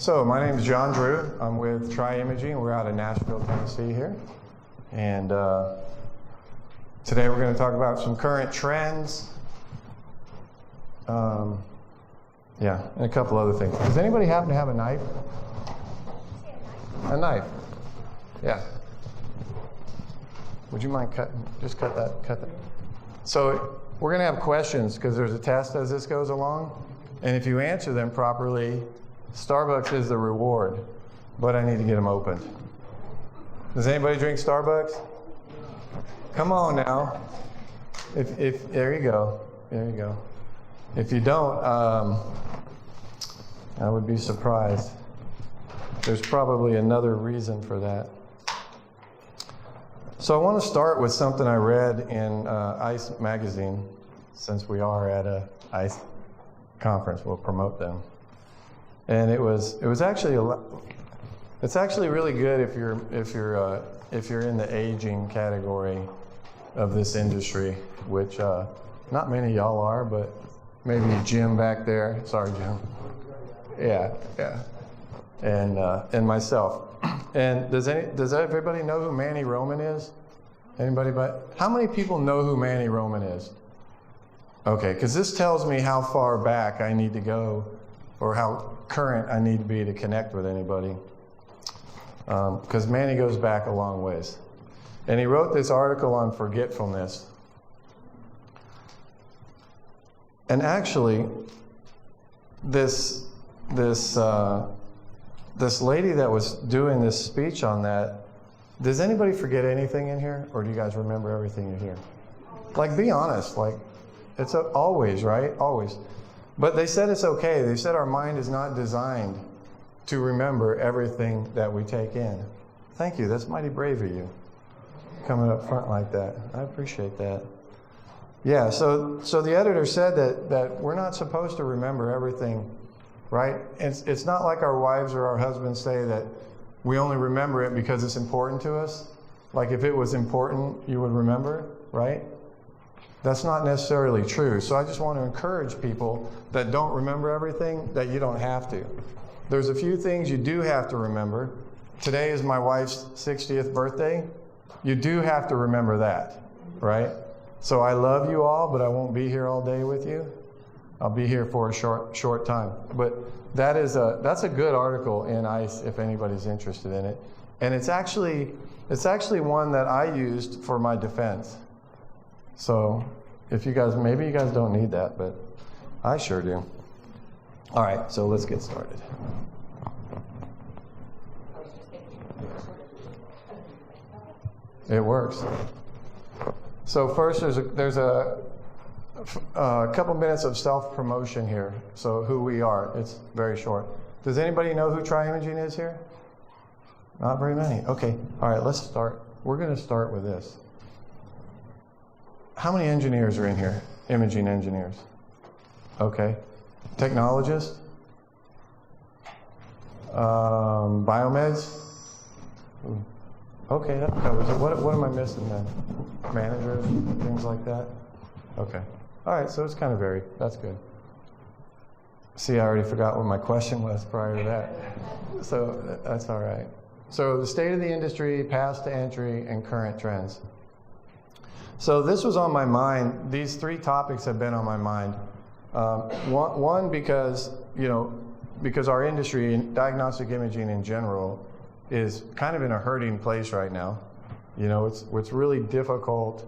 So my name is John Drew. I'm with Tri-Imaging. We're out of Nashville, Tennessee here. And today we're going to talk about some current trends. And a couple other things. Does anybody happen to have a knife? A knife? Yeah. Would you mind just cut that. So we're going to have questions because there's a test as this goes along. And if you answer them properly, Starbucks is the reward, but I need to get them opened. Does anybody drink Starbucks? Come on now. If there you go. If you don't, I would be surprised. There's probably another reason for that. So I want to start with something I read in ICE magazine. Since we are at a ICE conference, we'll promote them. And it was actually it's actually really good if you're in the aging category of this industry, which not many of y'all are, but maybe Jim back there. Sorry, Jim. Yeah. And myself. And does everybody know who Manny Roman is? Anybody? But how many people know who Manny Roman is? Okay, because this tells me how far back I need to go, or how current I need to be to connect with anybody. Because Manny goes back a long ways. And he wrote this article on forgetfulness. And actually, this lady that was doing this speech on that, does anybody forget anything in here? Or do you guys remember everything you hear? Like, be honest. Like, it's always, right? Always. But they said it's okay. They said our mind is not designed to remember everything that we take in. Thank you. That's mighty brave of you, coming up front like that. I appreciate that. Yeah, so the editor said that we're not supposed to remember everything, right? It's not like our wives or our husbands say that we only remember it because it's important to us. Like if it was important, you would remember, right? That's not necessarily true. So I just want to encourage people that don't remember everything that you don't have to. There's a few things you do have to remember. Today is my wife's 60th birthday. You do have to remember that, right? So I love you all, but I won't be here all day with you. I'll be here for a short time. But that's a good article in ICE if anybody's interested in it. And it's actually one that I used for my defense. So maybe you guys don't need that, but I sure do. All right, so let's get started. It works. So first, there's a couple minutes of self-promotion here. So who we are, it's very short. Does anybody know who Tri-Imaging is here? Not very many. Okay, all right, let's start. We're going to start with this. How many engineers are in here? Imaging engineers. Okay. Technologists? Biomeds? Okay, that covers it. What am I missing then? Managers, things like that? Okay. All right, so it's kind of varied. That's good. See, I already forgot what my question was prior to that. So that's all right. So the state of the industry, past to entry, and current trends. So this was on my mind. These three topics have been on my mind. One, because our industry, diagnostic imaging in general, is kind of in a hurting place right now. It's really difficult.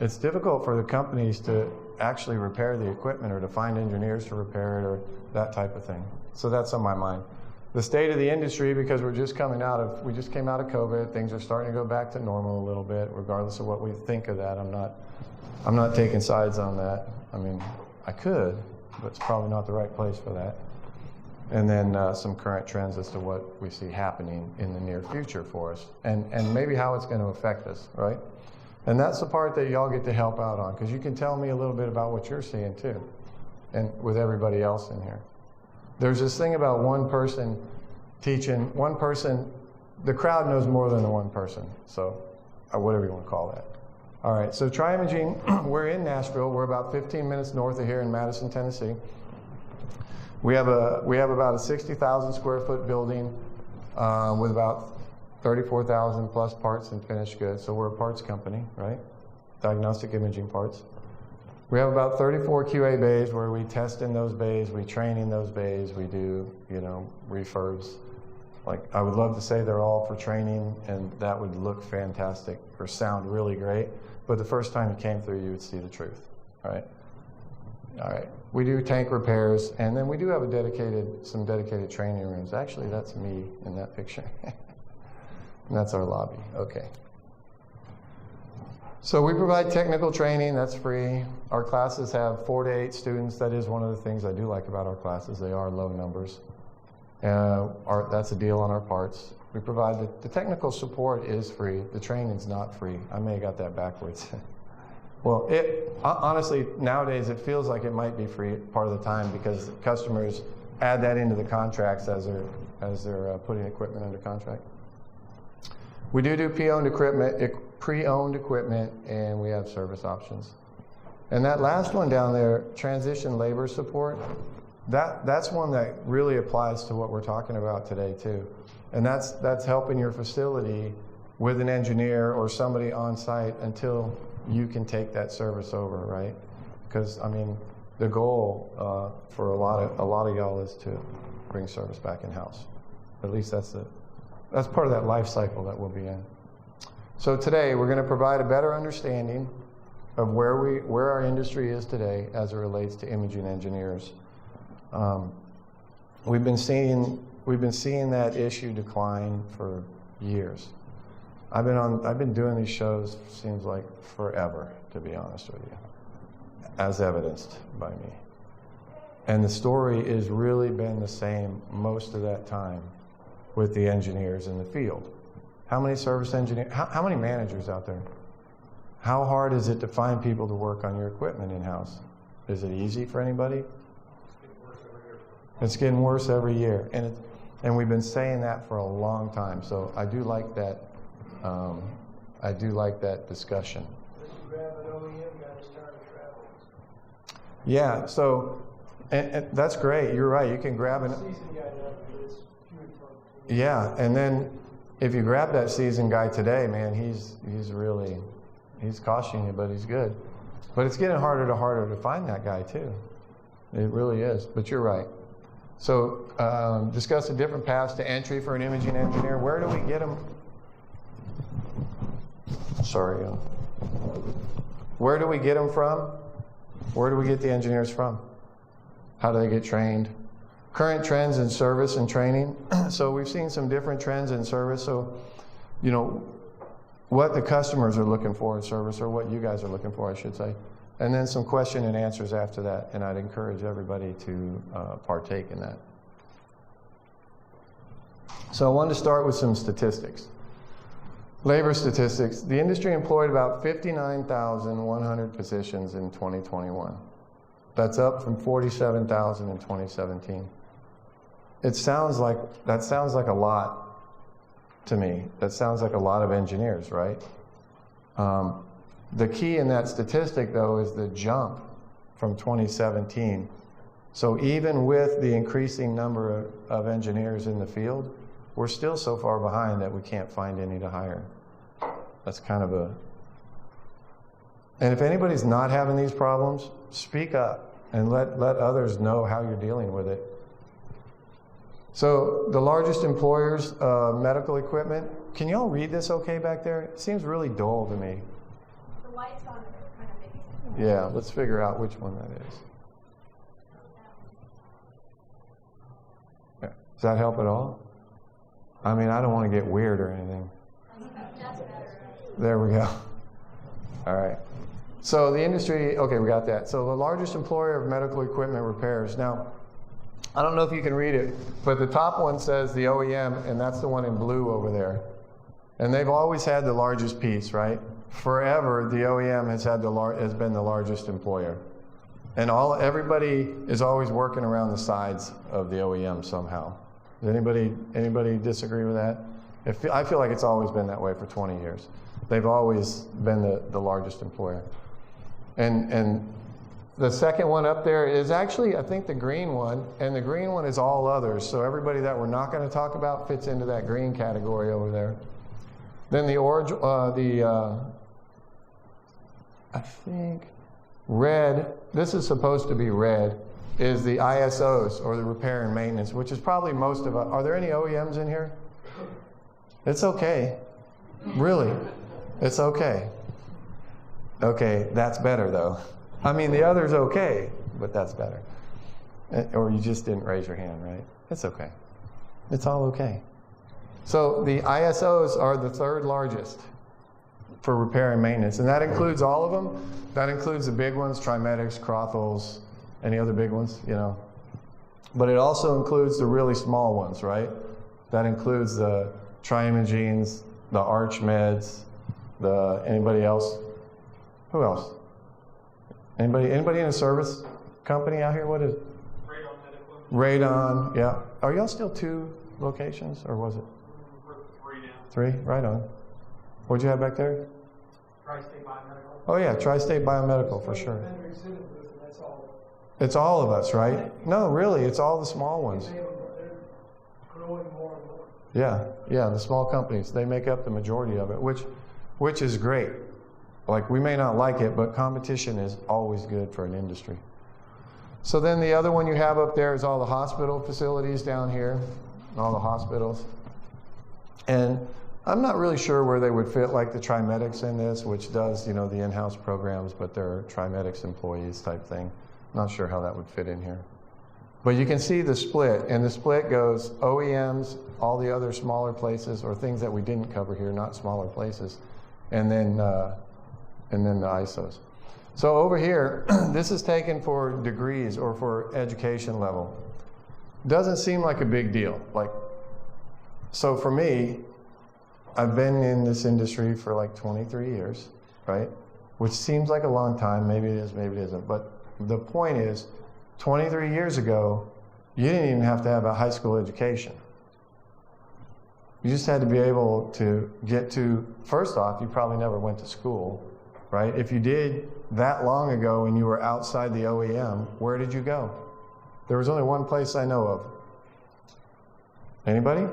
It's difficult for the companies to actually repair the equipment or to find engineers to repair it or that type of thing. So that's on my mind. The state of the industry, because we just came out of COVID, things are starting to go back to normal a little bit, regardless of what we think of that. I'm not taking sides on that. I mean, I could, but it's probably not the right place for that. And then some current trends as to what we see happening in the near future for us, and maybe how it's going to affect us, right? And that's the part that y'all get to help out on, because you can tell me a little bit about what you're seeing too, and with everybody else in here. There's this thing about one person teaching, the crowd knows more than the one person, so whatever you want to call that. All right, so Tri-Imaging, we're in Nashville. We're about 15 minutes north of here in Madison, Tennessee. We have about a 60,000 square foot building with about 34,000 plus parts and finished goods. So we're a parts company, right? Diagnostic imaging parts. We have about 34 QA bays where we test in those bays, we train in those bays, we do, refurbs. Like, I would love to say they're all for training, and that would look fantastic or sound really great, but the first time you came through, you would see the truth, right? All right, we do tank repairs, and then we do have some dedicated training rooms. Actually, that's me in that picture. And that's our lobby, okay. So we provide technical training, that's free. Our classes have 4 to 8 students. That is one of the things I do like about our classes. They are low numbers. That's a deal on our parts. We provide the technical support is free. The training's not free. I may have got that backwards. Well, honestly, nowadays it feels like it might be free part of the time because customers add that into the contracts as they're putting equipment under contract. We do pre-owned equipment, and we have service options. And that last one down there, transition labor support, that's one that really applies to what we're talking about today too. And that's helping your facility with an engineer or somebody on site until you can take that service over, right? Because I mean, the goal for a lot of y'all is to bring service back in house. At least that's part of that life cycle that we'll be in. So today we're going to provide a better understanding of where our industry is today as it relates to imaging engineers. We've been seeing that issue decline for years. I've been doing these shows, seems like forever, to be honest with you, as evidenced by me. And the story has really been the same most of that time with the engineers in the field. How many service engineers, how many managers out there? How hard is it to find people to work on your equipment in-house? Is it easy for anybody? It's getting worse every year. And we've been saying that for a long time. So I do like that. I do like that discussion. Yeah. So, and that's great. You're right. You can grab an. Yeah, and then if you grab that seasoned guy today, man, he's costing you, but he's good. But it's getting harder to find that guy too. It really is. But you're right. So discuss the different paths to entry for an imaging engineer. Where do we get them? Sorry. Where do we get them from? Where do we get the engineers from? How do they get trained? Current trends in service and training. So we've seen some different trends in service. So, what the customers are looking for in service, or what you guys are looking for, I should say. And then some question and answers after that. And I'd encourage everybody to partake in that. So I wanted to start with some statistics. Labor statistics. The industry employed about 59,100 positions in 2021. That's up from 47,000 in 2017. That sounds like a lot to me. That sounds like a lot of engineers, right? The key in that statistic, though, is the jump from 2017. So even with the increasing number of engineers in the field, we're still so far behind that we can't find any to hire. That's kind of a... And if anybody's not having these problems, speak up and let others know how you're dealing with it. So the largest employers, medical equipment. Can y'all read this okay back there? It seems really dull to me. The lights on it are kind of making it. Yeah, let's figure out which one that is. Does that help at all? I mean, I don't want to get weird or anything. That's better. There we go. All right. So the industry, okay, we got that. So the largest employer of medical equipment repairs. Now, I don't know if you can read it, but the top one says the OEM, and that's the one in blue over there. And they've always had the largest piece, right? Forever, the OEM has been the largest employer. And everybody is always working around the sides of the OEM somehow. Does anybody disagree with that? I feel like it's always been that way for 20 years. They've always been the largest employer. And The second one up there is actually, I think, the green one, and the green one is all others. So everybody that we're not going to talk about fits into that green category over there. Then the orange, I think red, this is supposed to be red, is the ISOs, or the repair and maintenance, which is probably most of us. Are there any OEMs in here? It's okay. Really, it's okay. Okay, that's better though. I mean, the other's okay, but that's better. Or you just didn't raise your hand, right? It's okay. It's all okay. So the ISOs are the third largest for repair and maintenance, and that includes all of them. That includes the big ones, Trimedics, Crothals, any other big ones, you know. But it also includes the really small ones, right? That includes the Tri-Imagines, the ArchMeds, anybody else? Who else? Anybody in a service company out here? What is? Radon Medical. Radon, yeah. Are y'all still 2 locations, or was it? We're 3 now. 3? Right on. What'd you have back there? Tri-State Biomedical. Oh yeah, Tri-State Biomedical for sure. It's all of us, right? No, really, it's all the small ones. Yeah, the small companies, they make up the majority of it, which is great. Like, we may not like it, but competition is always good for an industry. So then the other one you have up there is all the hospital facilities down here, all the hospitals. And I'm not really sure where they would fit, like the Trimedics in this, which does, you know, the in-house programs, but they're Trimedics employees type thing. Not sure how that would fit in here. But you can see the split, and the split goes OEMs, all the other smaller places, or things that we didn't cover here, not smaller places, and then the ISOs. So over here, this is taken for degrees or for education level. Doesn't seem like a big deal. So for me, I've been in this industry for like 23 years, right? Which seems like a long time. Maybe it is, maybe it isn't. But the point is, 23 years ago, you didn't even have to have a high school education. You just had to be able to get to, first off, you probably never went to school, right? If you did that long ago and you were outside the OEM, where did you go? There was only one place I know of. Anybody?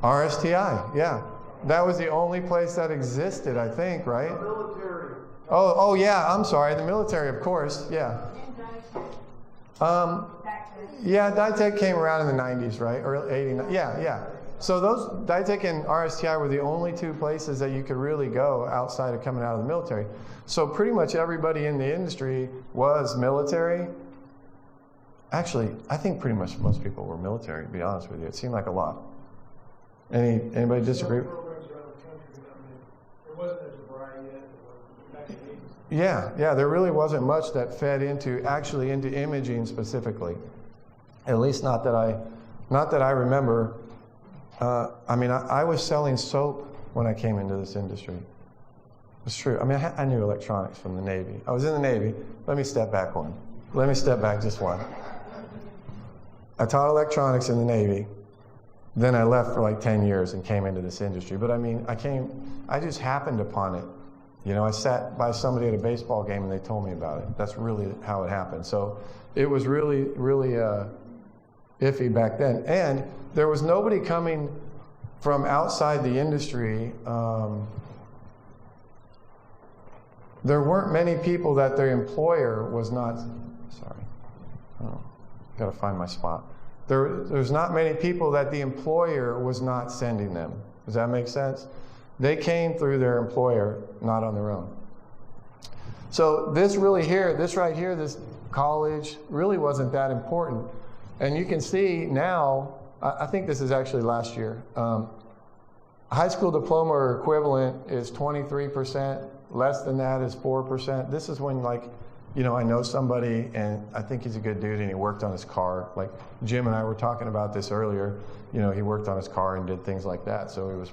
RSTI, yeah. That was the only place that existed, I think, right? Military. Oh yeah, I'm sorry, the military, of course, yeah. Yeah, Ditech came around in the 90s, right? Or 89, yeah. So those, Ditech and RSTI were the only 2 places that you could really go outside of coming out of the military. So pretty much everybody in the industry was military. Actually, I think pretty much most people were military, to be honest with you. It seemed like a lot. Anybody disagree? There wasn't a variety yet. Yeah, there really wasn't much that fed into imaging specifically. At least not that I remember. I mean, I was selling soap when I came into this industry. It's true. I mean, I knew electronics from the Navy. I was in the Navy. Let me step back one. Let me step back just one. I taught electronics in the Navy. Then I left for like 10 years and came into this industry. But I mean, I just happened upon it. You know, I sat by somebody at a baseball game and they told me about it. That's really how it happened. So it was really, really iffy back then. And there was nobody coming from outside the industry. There weren't many people that their employer was not, got to find my spot. There's not many people that the employer was not sending them. Does that make sense? They came through their employer, not on their own. So this right here, this college really wasn't that important. And you can see now, I think this is actually last year, high school diploma or equivalent is 23%, less than that is 4%. This is when, like, you know, I know somebody and I think he's a good dude and he worked on his car. Like Jim and I were talking about this earlier. You know, he worked on his car and did things like that. So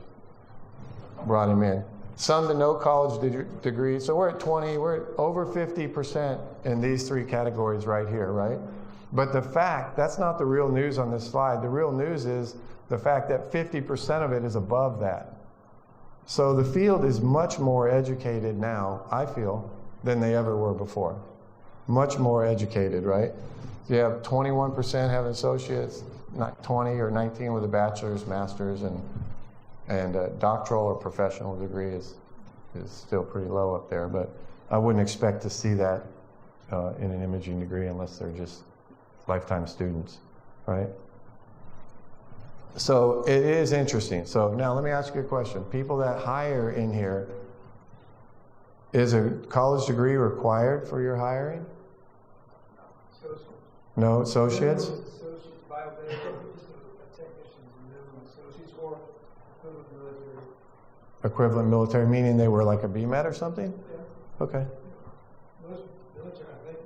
brought him in. Some to no college degree. So we're at 20, we're at over 50% in these 3 categories right here, right? But that's not the real news on this slide. The real news is the fact that 50% of it is above that. So the field is much more educated now, I feel, than they ever were before. much more educated, right? You have 21% have associates, not 20 or 19 with a bachelor's, master's, and a doctoral or professional degree is still pretty low up there, but I wouldn't expect to see that in an imaging degree unless they're just lifetime students, right? So it is interesting. So now let me ask you a question. People that hire in here, is a college degree required for your hiring? Associates. No associates? Associates, biomedical, technicians, minimum associates, or equivalent military. Equivalent military, meaning they were like a BMed or something? Yeah. Okay. Most military, I think,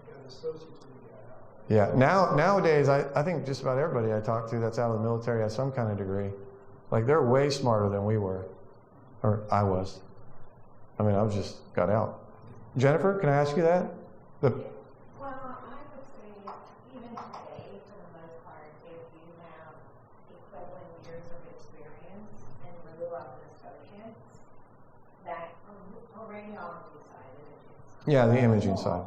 got associates when you got out. Yeah, nowadays, I think just about everybody I talk to that's out of the military has some kind of degree. Like, they're way smarter than we were, or I was. I mean, I just got out. Jennifer, can I ask you that? Well, I would say even today, for the most part, if you have equivalent years of experience in lieu of an associate, that on radiology side, Yeah, the imaging side.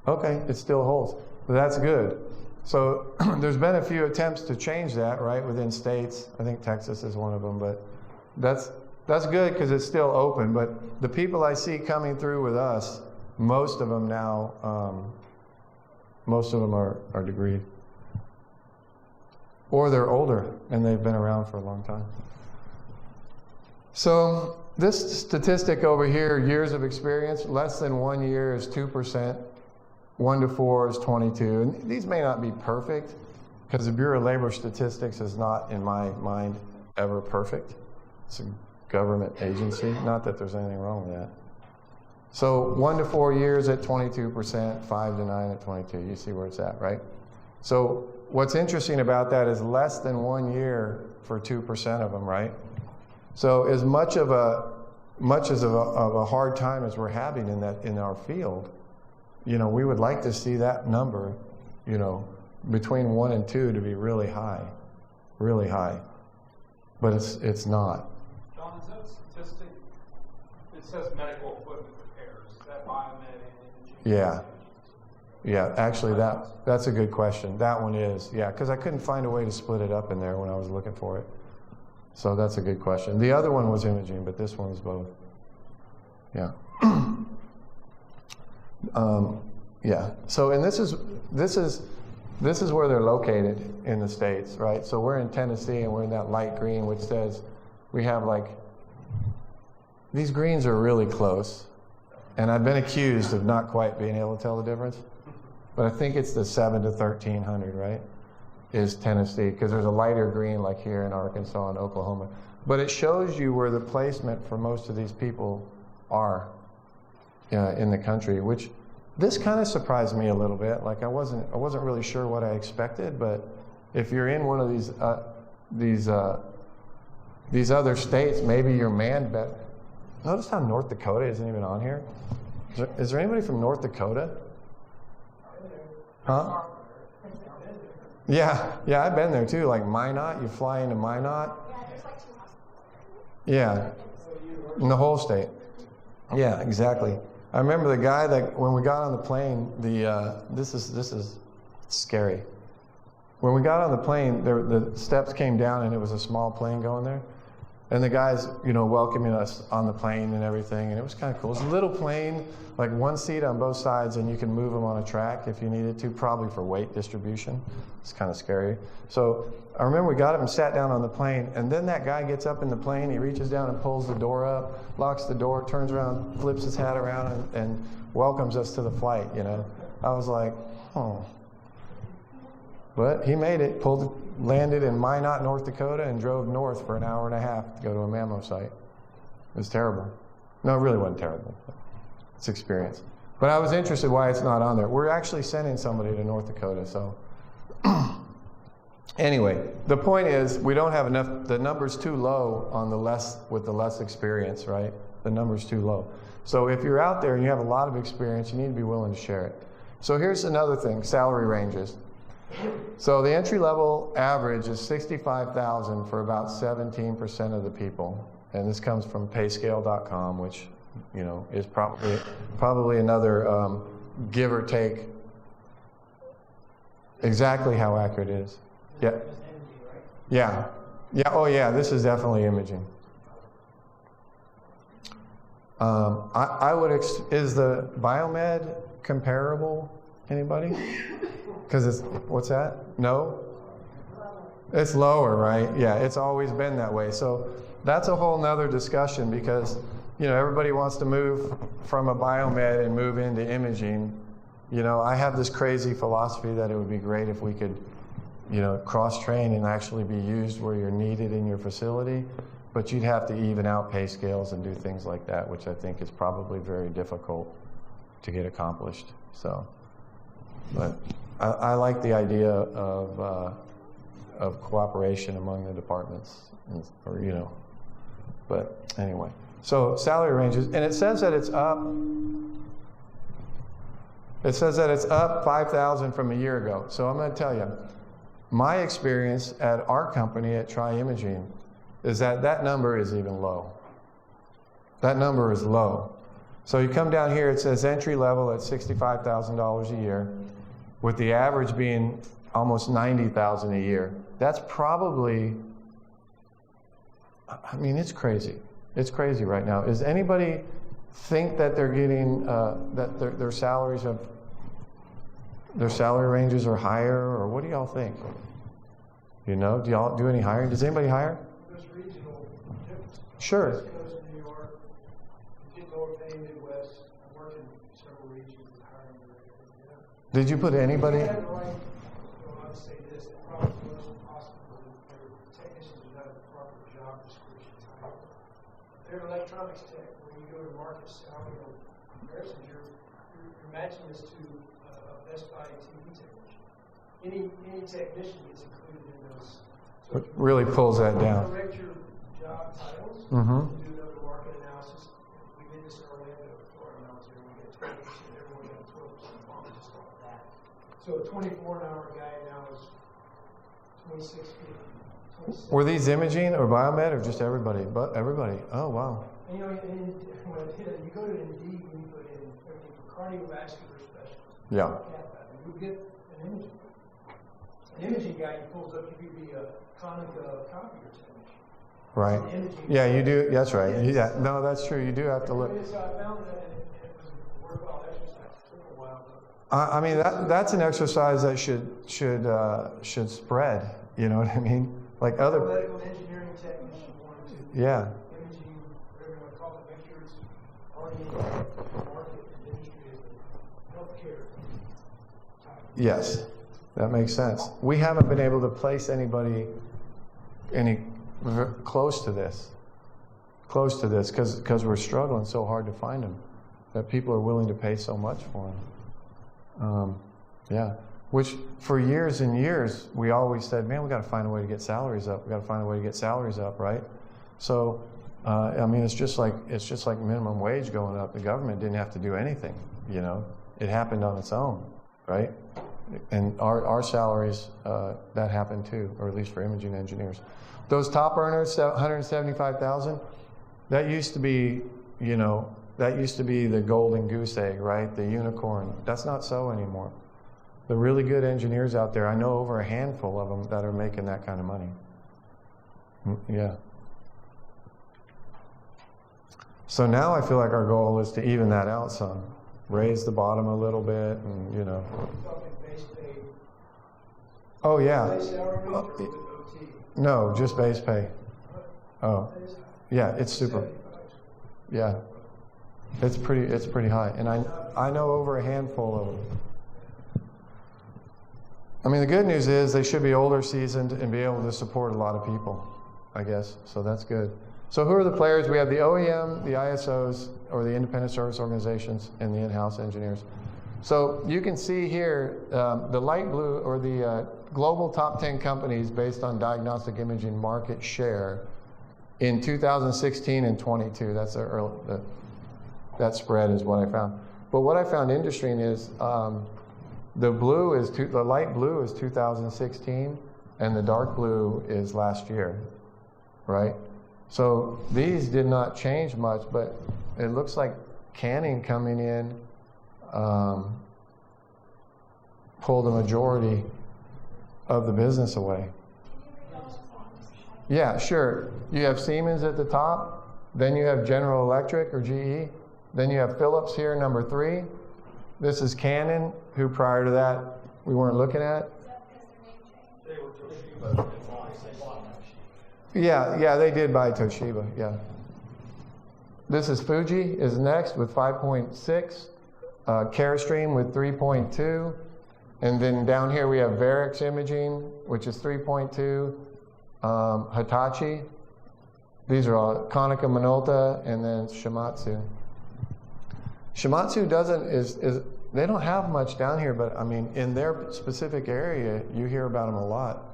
Okay, it still holds. That's good. So there's been a few attempts to change that, right, within states. I think Texas is one of them, but that's good because it's still open. But the people I see coming through with us, most of them now, most of them are degreed. Or they're older and they've been around for a long time. So this statistic over here, years of experience, less than 1 year is 2%, 1 to 4 is 22. And these may not be perfect because the Bureau of Labor Statistics is not, in my mind, ever perfect. It's a government agency, not that there's anything wrong with that. So 1 to 4 years at 22%, 5 to 9 at 22. You see where it's at, right? So what's interesting about that is less than 1 year for 2% of them, right? So as much of a hard time as we're having in our field, we would like to see that number, between 1 and 2 to be really high, but it's not. John, is that statistic? It says medical equipment repairs. Is that biomed and imaging? Yeah, actually that's a good question. That one is, because I couldn't find a way to split it up in there when I was looking for it. So that's a good question. The other one was imaging, but this one is both. Yeah. So, and this is where they're located in the States, right? So we're in Tennessee and we're in that light green, which says we have these greens are really close. And I've been accused of not quite being able to tell the difference. But I think it's the 7 to 1300, right? Is Tennessee, because there's a lighter green like here in Arkansas and Oklahoma. But it shows you where the placement for most of these people are in the country, which this kind of surprised me a little bit. Like I wasn't really sure what I expected, but if you're in one of these other states, maybe you're manned better. Notice how North Dakota isn't even on here. Is there anybody from North Dakota? Huh? Yeah, I've been there too. Like Minot, you fly into Minot. Yeah, there's like 2 hospitals. Yeah, in the whole state. Yeah, exactly. I remember the guy that when we got on the plane, this is scary. When we got on the plane, the steps came down and it was a small plane going there. And the guys, welcoming us on the plane and everything, and it was kind of cool. It's a little plane, like 1 seat on both sides, and you can move them on a track if you needed to, probably for weight distribution. It's kind of scary. So I remember we got up and sat down on the plane, and then that guy gets up in the plane, he reaches down and pulls the door up, locks the door, turns around, flips his hat around, and welcomes us to the flight, I was like, oh. But he made it, landed in Minot, North Dakota, and drove north for an hour and a half to go to a mammo site. It was terrible. No, it really wasn't terrible. It's experience. But I was interested why it's not on there. We're actually sending somebody to North Dakota, so. Anyway, the point is we don't have enough, the number's too low on with the less experience, right? The number's too low. So if you're out there and you have a lot of experience, you need to be willing to share it. So here's another thing, salary ranges. So the entry-level average is $65,000 for about 17% of the people, and this comes from payscale.com, which is probably another give or take exactly how accurate it is. Yeah. Yeah. Yeah. Oh, yeah. This is definitely imaging. I would. Is the Biomed comparable? Anybody? Because it's what's that? No. It's lower, right? Yeah. It's always been that way. So that's a whole nother discussion because everybody wants to move from a biomed and move into imaging. I have this crazy philosophy that it would be great if we could, cross-train and actually be used where you're needed in your facility, but you'd have to even out pay scales and do things like that, which I think is probably very difficult to get accomplished. So, but I like the idea of cooperation among the departments, but anyway. So salary ranges, and it says that it's up. It says that it's up 5,000 from a year ago. So I'm going to tell you, my experience at our company at Tri-Imaging is that number is even low. That number is low. So you come down here, it says entry level at $65,000 a year, with the average being almost $90,000 a year. That's probably, it's crazy. It's crazy right now. Does anybody think that they're getting that their salaries of their salary ranges are higher, or what do y'all think? Do y'all do any hiring? Does anybody hire? There's regional differences. Sure. West Coast of New York, you get lower pay Midwest. I work in several regions with hiring directors. Did you put anybody? I would say this, it probably wasn't possible that their technicians would have a proper job description title. They're electronics tech. When you go to market salary or comparisons, you're matching this to a Best Buy TV technician. Any technician gets included in those. So It really pulls that down. correct your job titles, Mm-hmm. do another market analysis. We did this in Orlando for our military. We get 20%, everyone got 12% bump just off that. So a 24-an-hour guy now is $26.50. Were these imaging or biomed or just everybody? But everybody. Oh, wow. And, and when you go to Indeed, when you put in everything for cardiovascular specialist, Yeah. you get an imaging. An imaging guy, he pulls up, you could be a Konica copier technician. Right. It's an imaging Yeah, guy. you do. That's right. Yeah. No, that's true. You do have to look. So I found that, and it was a worthwhile exercise. It took a while, but I mean, that's an exercise that should spread. You know what I mean? Like other. medical engineering technician wanted to. Yeah. Imaging, whatever you want to call it, make sure it's already in the market and industry is the healthcare type. Yes, that makes sense. We haven't been able to place anybody close to this because we're struggling so hard to find them that people are willing to pay so much for them. Yeah, which for years and years we always said, man, we got to find a way to get salaries up. We got to find a way to get salaries up, right? So, it's just like minimum wage going up. The government didn't have to do anything. It happened on its own, right? And our salaries, that happened too, or at least for imaging engineers. Those top earners, 175,000, that used to be, the golden goose egg, right? The unicorn. That's not so anymore. The really good engineers out there, I know over a handful of them that are making that kind of money. Yeah. So now I feel like our goal is to even that out some. Raise the bottom a little bit and, Talking base pay. Oh, yeah. Base salary range or with OT? No, just base pay. Oh, That is high. yeah, it's super. 75. Yeah, it's pretty high, and I know over a handful of them. The good news is they should be older, seasoned, and be able to support a lot of people, I guess. So that's good. So who are the players? We have the OEM, the ISOs, or the independent service organizations, and the in-house engineers. So you can see here the light blue, or the global top 10 companies based on diagnostic imaging market share in 2016 and 22. That's that spread is what I found. But what I found interesting is the light blue is 2016, and the dark blue is last year, right? So these did not change much, but it looks like Canning coming in pull the majority of the business away. Yeah, sure. You have Siemens at the top, then you have General Electric or GE, then you have Philips here, number 3. This is Canon, who prior to that we weren't looking at. Yeah, they did buy Toshiba, yeah. This is Fuji is next with 5.6, Carestream with 3.2, and then down here we have Varex Imaging, which is 3.2, Hitachi. These are all Konica Minolta, and then Shimatsu. Shimatsu they don't have much down here, but I mean, in their specific area, you hear about them a lot.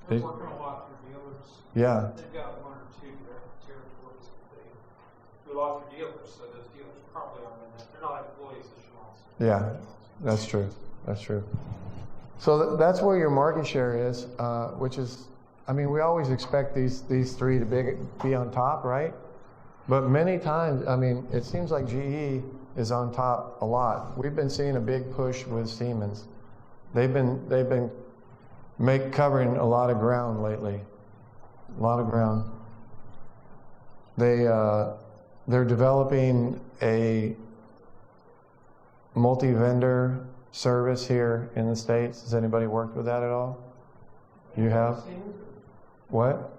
They're working a lot for dealers. Yeah. They've got 1 or 2 territories that they do a lot for dealers, so those dealers probably aren't in that. They're not employees of Shimatsu. Yeah, that's true. That's true. So that's where your market share is, which is, I mean, we always expect these 3 to be on top, right? But many times, I mean, it seems like GE is on top a lot. We've been seeing a big push with Siemens. They've been covering a lot of ground lately. A lot of ground. They're developing a multi-vendor service here in the States. Has anybody worked with that at all? You have? What?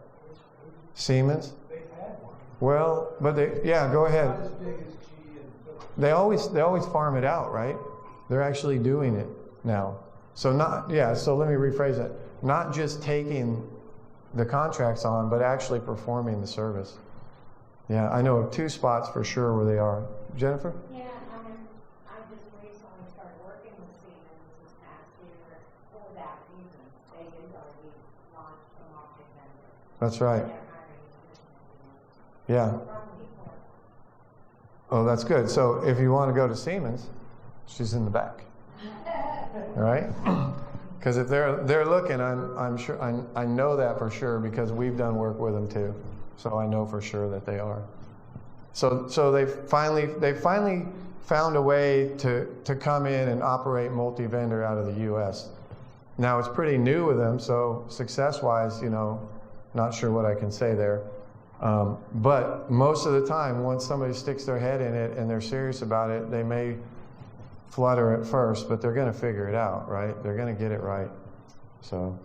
Siemens? They've had one. Well, but go ahead. Not as big as GE and Philips. They always farm it out, right? They're actually doing it now. So so let me rephrase it. Not just taking the contracts on, but actually performing the service. Yeah, I know of 2 spots for sure where they are. Jennifer? Yeah, I just recently started working with Siemens this past year for that reason. They had already launched a multi-vendor. That's right. They're hiring additional Yeah. people. Probably more. Oh, that's good. So if you want to go to Siemens, she's in the back. All right? Because if they're looking, I'm sure I know that for sure because we've done work with them too. So I know for sure that they are. So they finally found a way to come in and operate multi-vendor out of the U.S. Now it's pretty new with them, so success-wise, not sure what I can say there. But most of the time, once somebody sticks their head in it and they're serious about it, they may flutter at first, but they're going to figure it out, right? They're going to get it right. So.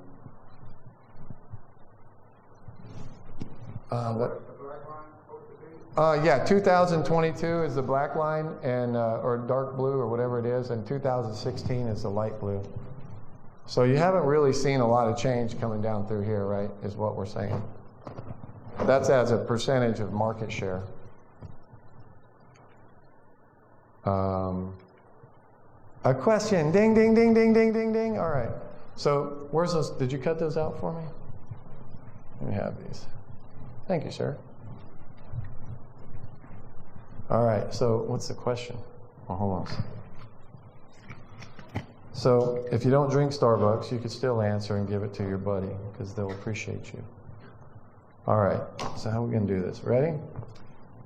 Yeah, 2022 is the black line, and or dark blue or whatever it is, and 2016 is the light blue. So you haven't really seen a lot of change coming down through here, right? Is what we're saying. That's as a percentage of market share. A question. Ding, ding, ding, ding, ding, ding, ding. All right. So where's those? Did you cut those out for me? Let me have these. Thank you, sir. All right. So what's the question? Well, hold on. So if you don't drink Starbucks, you could still answer and give it to your buddy because they'll appreciate you. All right. So how are we going to do this? Ready?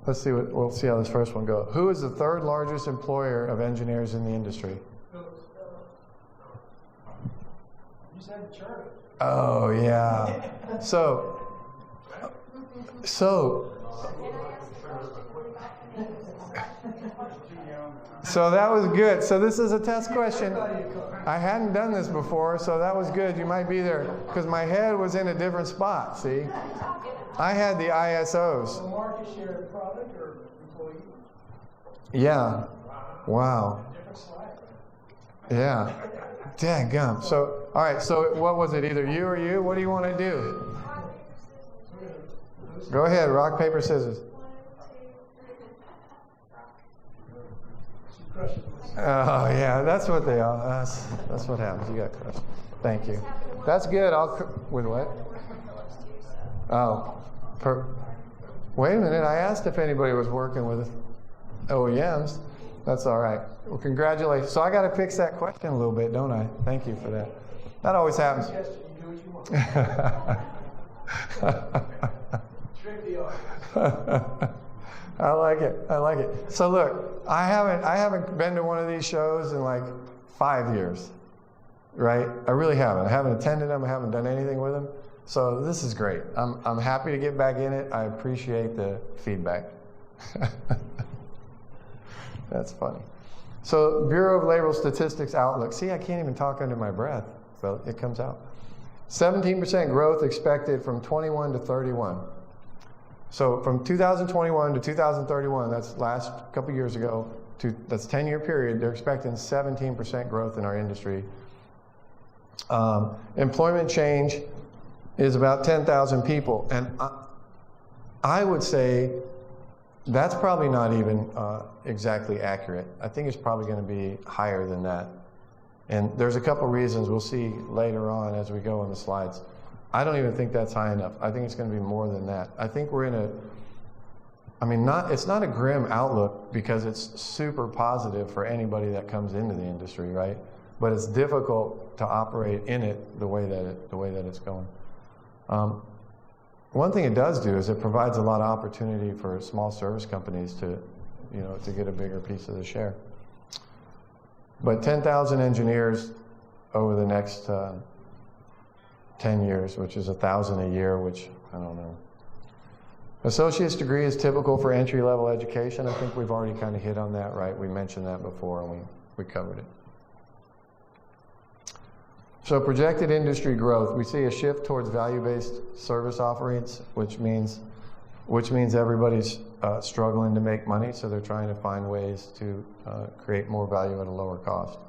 Let's see. We'll see how this first one goes. Who is the 3rd largest employer of engineers in the industry? You said church. Oh yeah. So that was good. So this is a test question. I hadn't done this before, so that was good. You might be there because my head was in a different spot. See, I had the ISOs. The market share of product or employee? Yeah. Wow. Different slide. Yeah. Dadgum. So, all right. So, what was it? Either you or you? What do you want to do? Go ahead. Rock, paper, scissors. She crushes this. Oh yeah, that's what they are. That's what happens. You got crushed. Thank you. That's good. With what? Oh. Wait a minute. I asked if anybody was working with OEMs. That's all right. Well, congratulations. So I got to fix that question a little bit, don't I? Thank you for that. That always happens. Yes, you do what you want. Trick the audience. I like it. I like it. So look, I haven't been to one of these shows in like 5 years. right? I really haven't. I haven't attended them. I haven't done anything with them. So this is great. I'm happy to get back in it. I appreciate the feedback. That's funny. So Bureau of Labor Statistics outlook. See, I can't even talk under my breath, so it comes out. 17% growth expected from 21 to 31. So from 2021 to 2031, that's last couple years ago, that's 10-year period, they're expecting 17% growth in our industry. Employment change is about 10,000 people. And I would say that's probably not even exactly accurate. I think it's probably going to be higher than that. And there's a couple reasons we'll see later on as we go in the slides. I don't even think that's high enough. I think it's going to be more than that. I think we're in a, I mean, it's not a grim outlook because it's super positive for anybody that comes into the industry, right? But it's difficult to operate in it the way that it's going. One thing it does do is it provides a lot of opportunity for small service companies to, to get a bigger piece of the share. But 10,000 engineers over the next 10 years, which is 1,000 a year, which I don't know. Associate's degree is typical for entry-level education. I think we've already kind of hit on that, right? We mentioned that before and we covered it. So projected industry growth, we see a shift towards value-based service offerings, which means everybody's struggling to make money, so they're trying to find ways to create more value at a lower cost.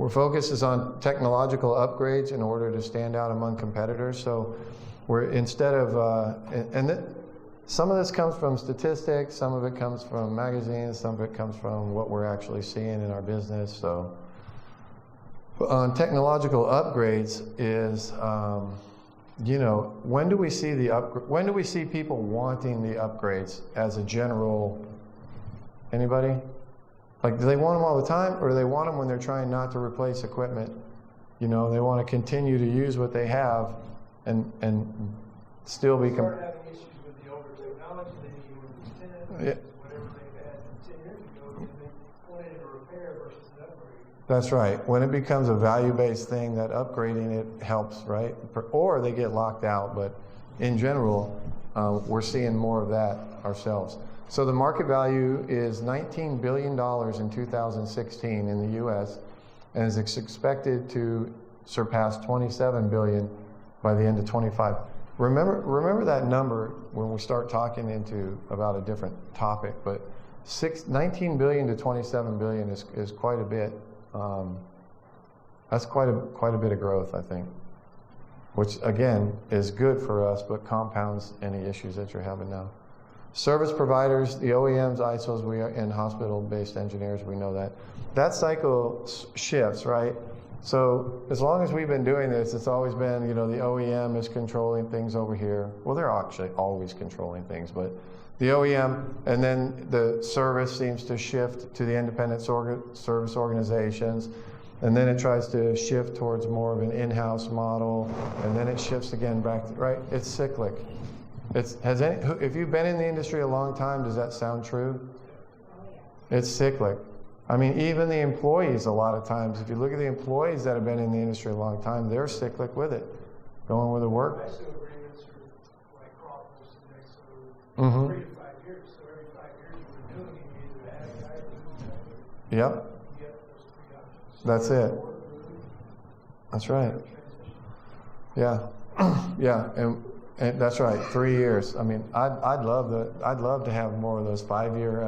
Our focus is on technological upgrades in order to stand out among competitors. So we're instead of, some of this comes from statistics, some of it comes from magazines, some of it comes from what we're actually seeing in our business. So on technological upgrades is, when do we see people wanting the upgrades as a general, anybody? Like, do they want them all the time, or do they want them when they're trying not to replace equipment? They want to continue to use what they have and still be. Start having issues with the older technology, they need whatever they've had 10 years ago, and they wanted a repair versus an upgrade. That's right. When it becomes a value-based thing, that upgrading it helps, right? Or they get locked out. But in general, we're seeing more of that ourselves. So the market value is $19 billion in 2016 in the U.S. and is expected to surpass $27 billion by the end of 25. Remember that number when we start talking about a different topic. But 19 billion to 27 billion is quite a bit. That's quite a bit of growth, I think, which again is good for us, but compounds any issues that you're having now. Service providers, the OEMs, ISOs, and hospital-based engineers, we know that. That cycle shifts, right? So as long as we've been doing this, it's always been, the OEM is controlling things over here. Well, they're actually always controlling things, but the OEM, and then the service seems to shift to the independent service organizations, and then it tries to shift towards more of an in-house model, and then it shifts again back to, right? It's cyclic. If you've been in the industry a long time, does that sound true? It's cyclic. I mean, even the employees, a lot of times, if you look at the employees that have been in the industry a long time, they're cyclic with it, going with the work. ISO agreements are like Crawford's today, so 3 to 5 years. So every 5 years you're renewing, you either add a guy or lose a guy. Yep. You get those 3 options. That's it. That's right. Yeah. Yeah. And that's right. 3 years. I mean, I'd love to have more of those 5-year,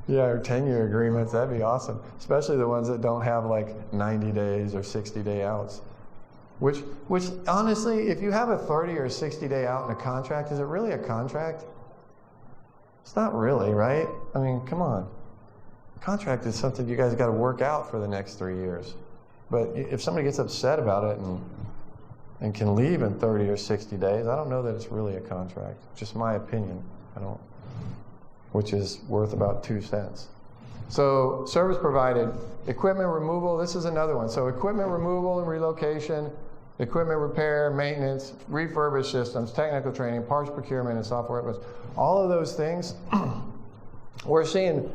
or 10-year agreements. That'd be awesome. Especially the ones that don't have like 90 days or 60-day outs. Which honestly, if you have a 30 or 60-day out in a contract, is it really a contract? It's not really, right? I mean, come on. Contract is something you guys got to work out for the next 3 years. But if somebody gets upset about it and can leave in 30 or 60 days, I don't know that it's really a contract. Just my opinion. Which is worth about 2 cents. So service provided, equipment removal, this is another one. So equipment removal and relocation, equipment repair, maintenance, refurbished systems, technical training, parts procurement, and software upgrades. All of those things, we're seeing,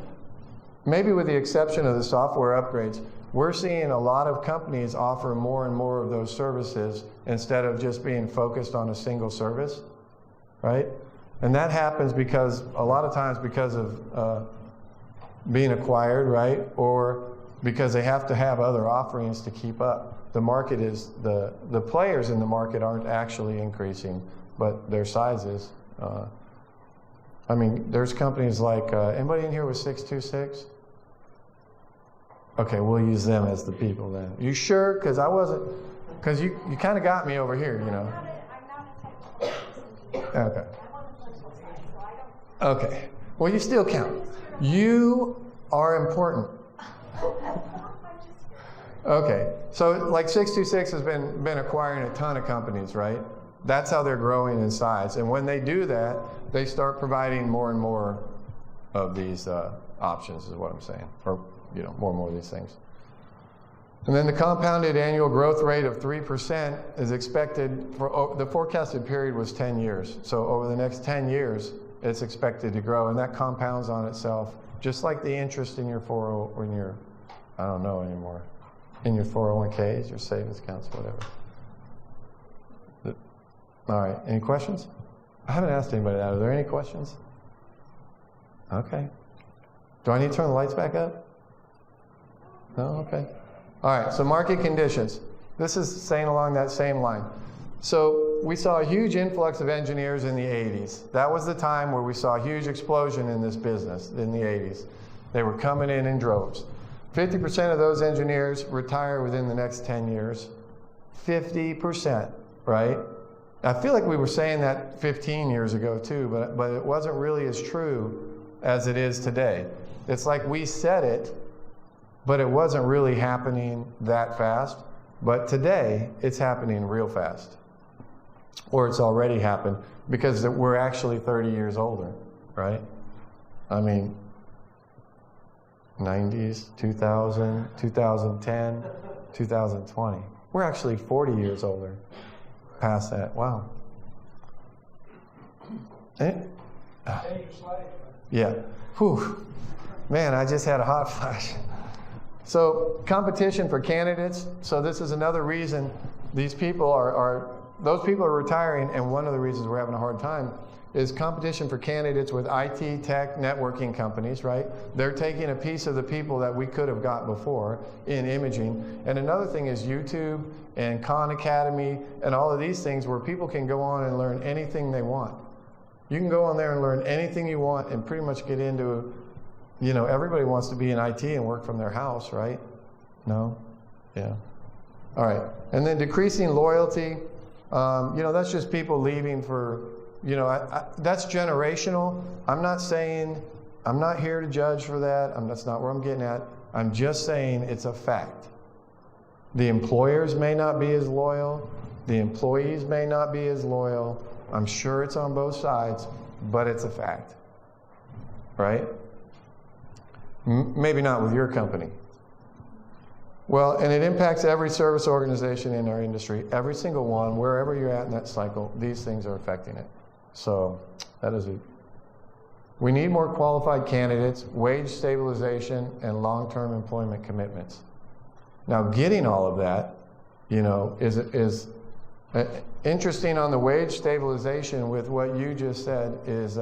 maybe with the exception of the software upgrades, we're seeing a lot of companies offer more and more of those services instead of just being focused on a single service, right? And that happens because, a lot of times because of being acquired, right? Or because they have to have other offerings to keep up. The market is, the players in the market aren't actually increasing, but their size is. I mean, there's companies like, anybody in here with 626? Okay, we'll use them as the people then. You sure? Because I wasn't, because you kind of got me over here, you know. I'm not a technical person. Okay. I'm on the political side, so I don't. Okay. Well, you still count. You are important. Okay. So like 626 has been acquiring a ton of companies, right? That's how they're growing in size. And when they do that, they start providing more and more of these options, is what I'm saying. Or, you know, more and more of these things. And then the compounded annual growth rate of 3% is expected for, the forecasted period was 10 years. So over the next 10 years, it's expected to grow, and that compounds on itself, just like the interest in your I don't know anymore, in your 401ks, your savings accounts, whatever. All right, any questions? I haven't asked anybody that. Are there any questions? Okay. Do I need to turn the lights back up? No? Okay. All right, so market conditions. This is saying along that same line. So we saw a huge influx of engineers in the 80s. That was the time where we saw a huge explosion in this business in the 80s. They were coming in droves. 50% of those engineers retire within the next 10 years. 50%, right? I feel like we were saying that 15 years ago too, but it wasn't really as true as it is today. It's like we said it, but it wasn't really happening that fast. But today, it's happening real fast. Or it's already happened, because we're actually 30 years older, right? I mean, 90s, 2000, 2010, 2020. We're actually 40 years older past that. Wow. Yeah. Whew. Man, I just had a hot flash. So competition for candidates. So this is another reason these people those people are retiring, and one of the reasons we're having a hard time is competition for candidates with IT, tech, networking companies, right? They're taking a piece of the people that we could have got before in imaging. And another thing is YouTube and Khan Academy and all of these things where people can go on and learn anything they want. You can go on there and learn anything you want and pretty much get into, you know, everybody wants to be in IT and work from their house, right? No? Yeah. All right. And then decreasing loyalty. You know, that's just people leaving for, you know, that's generational. I'm not here to judge for that. That's not where I'm getting at. I'm just saying it's a fact. The employers may not be as loyal. The employees may not be as loyal. I'm sure it's on both sides, but it's a fact, right? Maybe not with your company. Well, and it impacts every service organization in our industry, every single one, wherever you're at in that cycle, these things are affecting it. So that is it. We need more qualified candidates, wage stabilization, and long-term employment commitments. Now, getting all of that, you know, is interesting on the wage stabilization with what you just said is,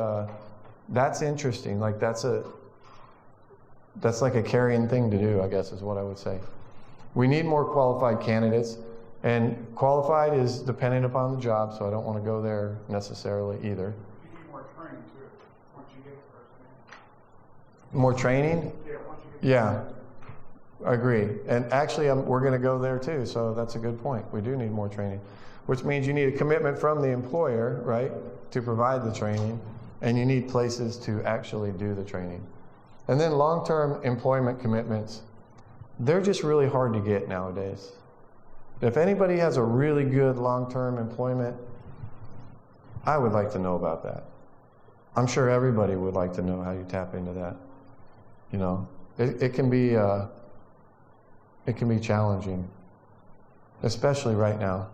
that's interesting. Like that's like a carrying thing to do, I guess is what I would say. We need more qualified candidates, and qualified is dependent upon the job, so I don't want to go there necessarily either. You need more training too, once you get the person. More training? Yeah, once you get the Yeah, I agree. And actually, we're going to go there too, so that's a good point. We do need more training, which means you need a commitment from the employer, right, to provide the training, and you need places to actually do the training. And then long-term employment commitments, they're just really hard to get nowadays. If anybody has a really good long-term employment, I would like to know about that. I'm sure everybody would like to know how you tap into that. You know, it can be challenging, especially right now.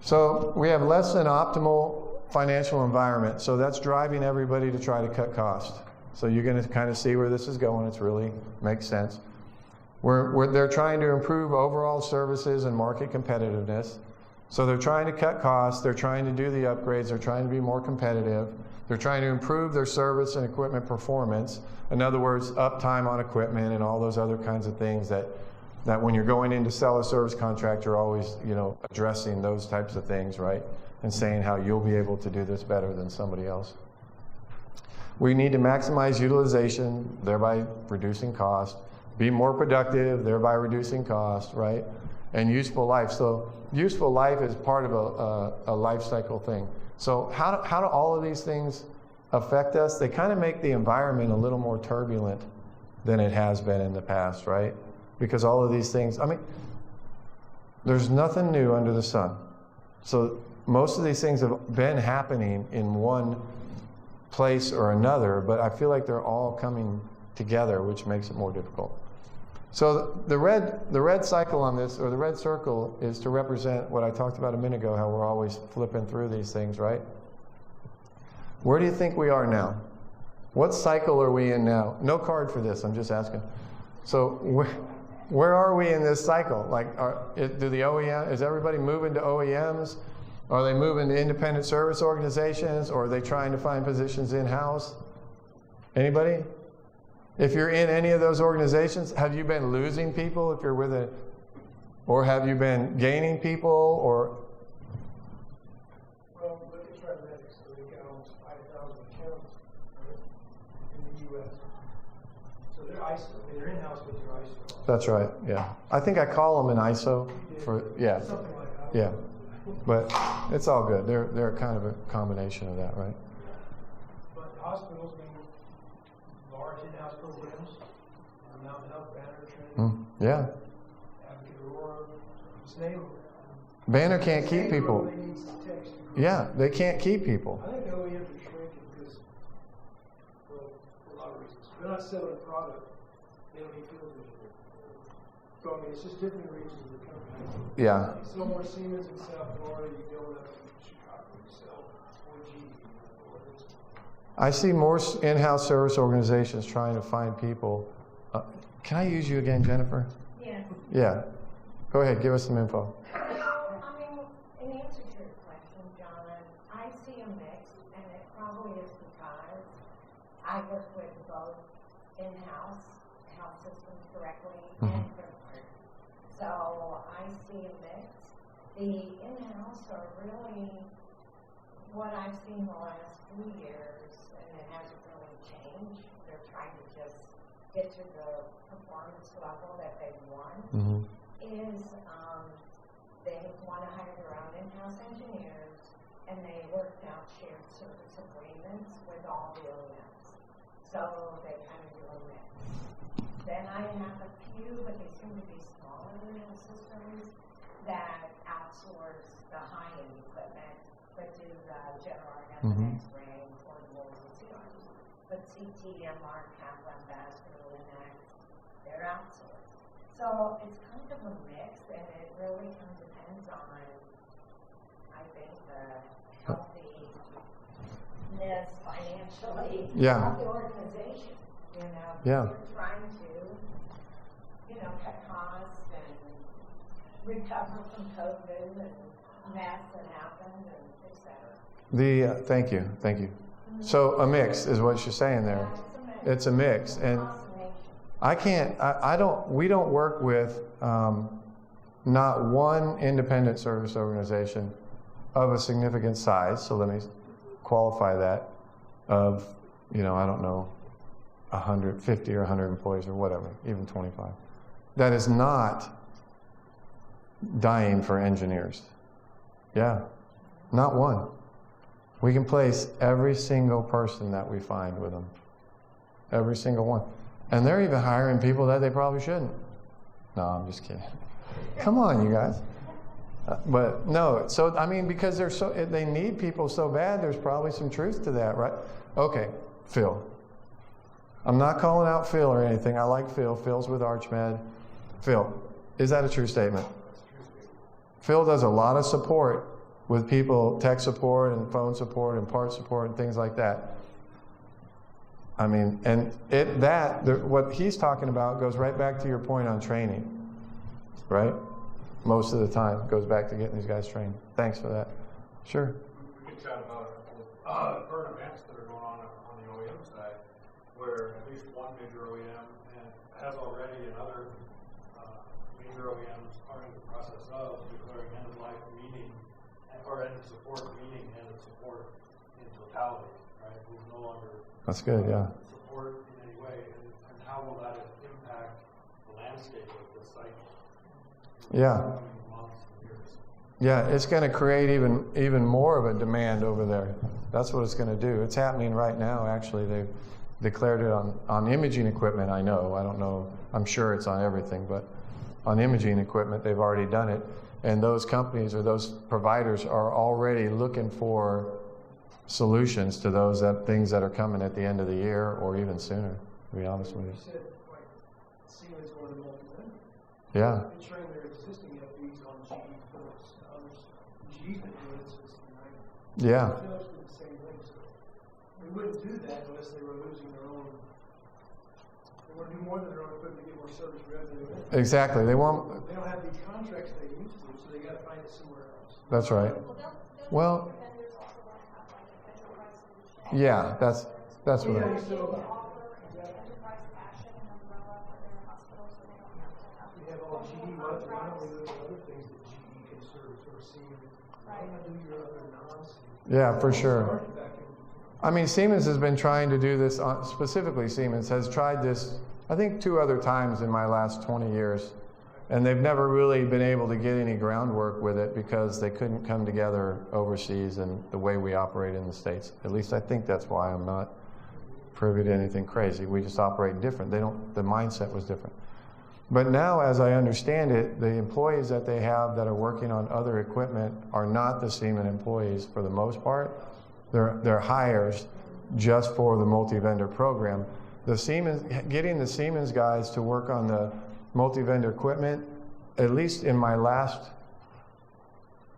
So we have less than optimal financial environment. So that's driving everybody to try to cut costs. So you're going to kind of see where this is going. It's really makes sense. They're trying to improve overall services and market competitiveness. So they're trying to cut costs, they're trying to do the upgrades, they're trying to be more competitive, they're trying to improve their service and equipment performance. In other words, uptime on equipment and all those other kinds of things that when you're going in to sell a service contract, you're always, addressing those types of things, right? And saying how you'll be able to do this better than somebody else. We need to maximize utilization, thereby reducing cost, be more productive, thereby reducing cost, right? And useful life. So useful life is part of a life cycle thing. So how do all of these things affect us? They kind of make the environment a little more turbulent than it has been in the past, right? Because all of these things, there's nothing new under the sun. So most of these things have been happening in one place or another, but I feel like they're all coming together, which makes it more difficult. So the red cycle on this, or the red circle, is to represent what I talked about a minute ago, how we're always flipping through these things, right? Where do you think we are now? What cycle are we in now? No card for this, I'm just asking. So where are we in this cycle? Like, is everybody moving to OEMs? Are they moving to independent service organizations, or are they trying to find positions in-house? Anybody? If you're in any of those organizations, have you been losing people if you're with it? Or have you been gaining people, or? Well, look at TriMedics. So they've got almost 5,000 accounts, right, in the U.S. So they're ISO. They're in-house, but they're ISO. That's right, yeah. I think I call them an ISO yeah. Something like that. Yeah. But it's all good. They're kind of a combination of that, right? But the hospitals mean large in-house programs, Mountain Health, Banner, Training, Yeah. Advocate Aurora, just name them. Banner can't keep people. They need some text. Yeah, they can't keep people. I think the OEMs are shrinking because, well, for a lot of reasons. They're not selling a product. They don't need field engineers. So, it's just different regions of the country. Yeah. You sell more Siemens in South Florida, you go up to Chicago, you sell more GE. I see more in-house service organizations trying to find people. Can I use you again, Jennifer? Yes. Yeah. Go ahead, give us some info. In answer to your question, John, I see a mix, and it probably is because I work with both in-house health systems directly and third party. So I see a mix. The in-house are really what I've seen the last few years, and it hasn't really changed. They're trying to just get to the performance level that they want. Is they want to hire their own in-house engineers, and they worked out shared service agreements with all the OEMs. So they kind of do a mix. Then I have a few, but they seem to be smaller health systems that outsource the high-end equipment, but do the general X-ray, portables, and CRs. But CT, MR, Kaplan, vascular, Linux, they're outsourced. So it's kind of a mix, and it really kind of depends on, I think, the healthiness financially of the organization. Yeah. You're trying to, cut costs and recover from COVID and mess that happened, and et cetera. Thank you. So a mix is what you're saying there. Yeah, It's a mix, and we don't work with not one independent service organization of a significant size, so let me qualify that, of, I don't know, 150 or 100 employees or whatever, even 25. That is not dying for engineers. Yeah, not one. We can place every single person that we find with them. Every single one. And they're even hiring people that they probably shouldn't. No, I'm just kidding. Come on, you guys. But no, so because they need people so bad, there's probably some truth to that, right? Okay, Phil. I'm not calling out Phil or anything. I like Phil. Phil's with ArchMed. Phil, is that a true statement? Phil does a lot of support with people, tech support and phone support and part support and things like that. I mean, and what he's talking about goes right back to your point on training, right? Most of the time goes back to getting these guys trained. Thanks for that. Sure. We can chat about current events that are going on the OEM side, where at least one major OEM and has already, and other major OEMs are in the process of declaring end of life meaning, or end of support meaning end of support in totality, right? We're no longer That's good, yeah. support in any way, and how will that impact the landscape of this cycle? Yeah. Months and years. Yeah, it's going to create even more of a demand over there. That's what it's going to do. It's happening right now, actually. They've declared it on imaging equipment, I know. I don't know. I'm sure it's on everything, but on imaging equipment, they've already done it. And those companies or those providers are already looking for solutions to those things that are coming at the end of the year or even sooner, to be honest with you. You said, like, Siemens going to multi-vendor. Yeah. They train their existing FDs on GE Philips. GE's been doing it since the 90s. Yeah. Philips did the same thing. So we wouldn't do that unless they were losing their own. They want to do more than their own equipment to get more service revenue. Exactly. They want. They don't have these contracts they used to, so they got to find it somewhere else. That's right. Well. Vendors also want to have like an enterprise solution. Yeah, that's what. Yeah, I, so Offer an enterprise fashion and umbrella for their hospitals so they don't have to have. we have all GE. Why don't we look at other things that GE can serve or Siemens? Why don't we do your other non-Siemens? Yeah, for sure. Started back in- I mean, Siemens has been trying to do this, specifically Siemens has tried this, I think 2 other times in my last 20 years. And they've never really been able to get any groundwork with it because they couldn't come together overseas and the way we operate in the States. At least I think that's why. I'm not privy to anything crazy. We just operate different. The mindset was different. But now, as I understand it, the employees that they have that are working on other equipment are not the Siemens employees for the most part. They're hires just for the multi-vendor program. Getting the Siemens guys to work on the multi-vendor equipment, at least in my last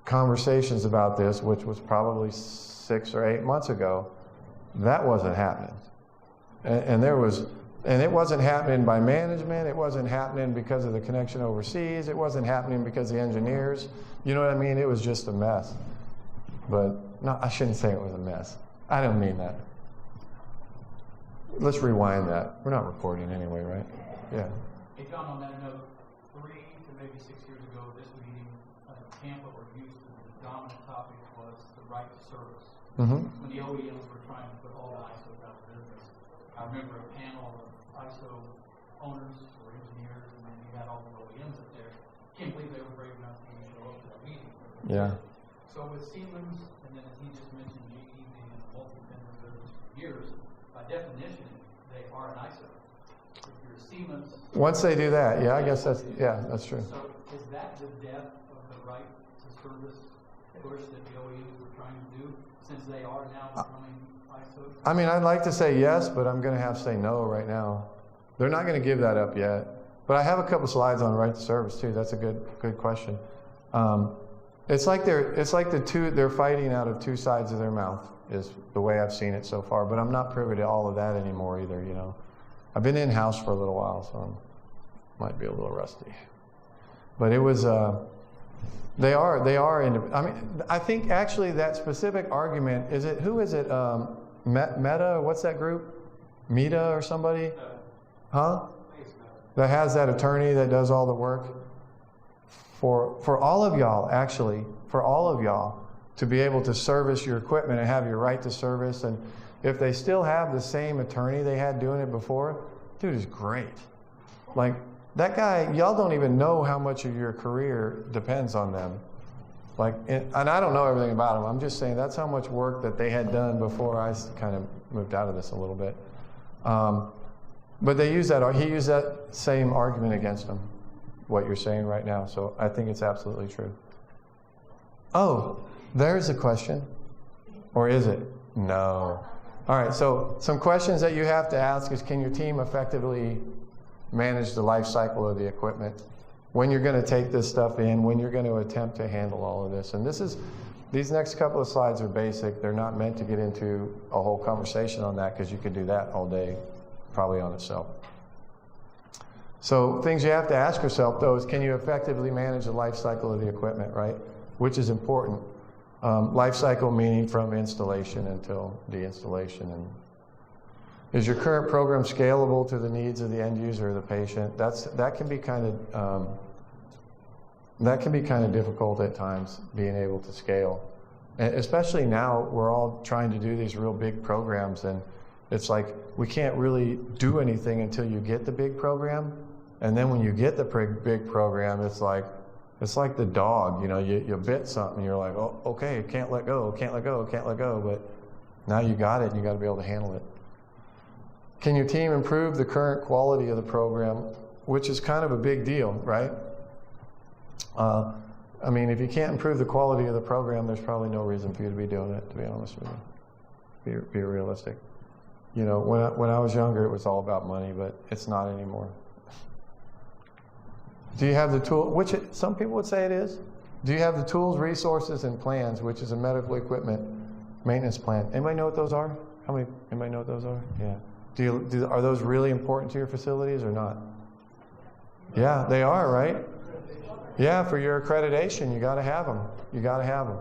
conversations about this, which was probably 6 or 8 months ago, that wasn't happening. And it wasn't happening by management. It wasn't happening because of the connection overseas. It wasn't happening because of the engineers. You know what I mean? It was just a mess. But no, I shouldn't say it was a mess. I don't mean that. Let's rewind that. We're not recording anyway, right? Yeah. Hey, John, on that note, 3 to maybe 6 years ago, this meeting in Tampa or Houston, the dominant topic was the right to service. Mm-hmm. When the OEMs were trying to put all the ISOs out of business, I remember a panel of ISO owners or engineers, and then you had all the OEMs up there. Can't believe they were brave enough to even show up to that meeting. Yeah. So with Siemens, and then as he just mentioned, GE being in the multi-vendor business for years, by definition, they are an ISO. If you're a Siemens. Once they do that, yeah, I guess that's true. So is that the depth of the right to service push that the OEMs were trying to do, since they are now becoming ISO? I mean, I'd like to say yes, but I'm going to have to say no right now. They're not going to give that up yet. But I have a couple slides on right to service too. That's a good question. It's like they're fighting out of 2 sides of their mouth is the way I've seen it so far. But I'm not privy to all of that anymore either. You know, I've been in house for a little while, so I might be a little rusty. But it was. They are in. I mean, I think actually that specific argument is it. Who is it? Meta? What's that group? Meta or somebody? Huh? That has that attorney that does all the work. For all of y'all, actually, for all of y'all to be able to service your equipment and have your right to service, and if they still have the same attorney they had doing it before, dude is great. Like that guy, y'all don't even know how much of your career depends on them. Like, and I don't know everything about him. I'm just saying that's how much work that they had done before I kind of moved out of this a little bit. But they use that. He used that same argument against him. What you're saying right now. So I think it's absolutely true. Oh, there's a question. Or is it? No. All right, so some questions that you have to ask is, can your team effectively manage the life cycle of the equipment? When you're going to take this stuff in, when you're going to attempt to handle all of this. And These next couple of slides are basic. They're not meant to get into a whole conversation on that because you could do that all day, probably on itself. So things you have to ask yourself, though, is can you effectively manage the life cycle of the equipment, right? Which is important. Life cycle meaning from installation until deinstallation. And is your current program scalable to the needs of the end user or the patient? That can be kind of difficult at times, being able to scale. And especially now, we're all trying to do these real big programs, and it's like we can't really do anything until you get the big program. And then when you get the big program, it's like the dog, you know, you bit something, you're like, oh, okay, can't let go, can't let go, can't let go. But now you got it, and you got to be able to handle it. Can your team improve the current quality of the program, which is kind of a big deal, right? I mean, if you can't improve the quality of the program, there's probably no reason for you to be doing it, to be honest with you. Be realistic. You know, when I was younger, it was all about money, but it's not anymore. Do you have the tool, which some people would say it is? Do you have the tools, resources, and plans, which is a medical equipment maintenance plan? Anybody know what those are? Anybody know what those are? Yeah. Are those really important to your facilities or not? Yeah, they are, right? Yeah, for your accreditation, you got to have them. You got to have them.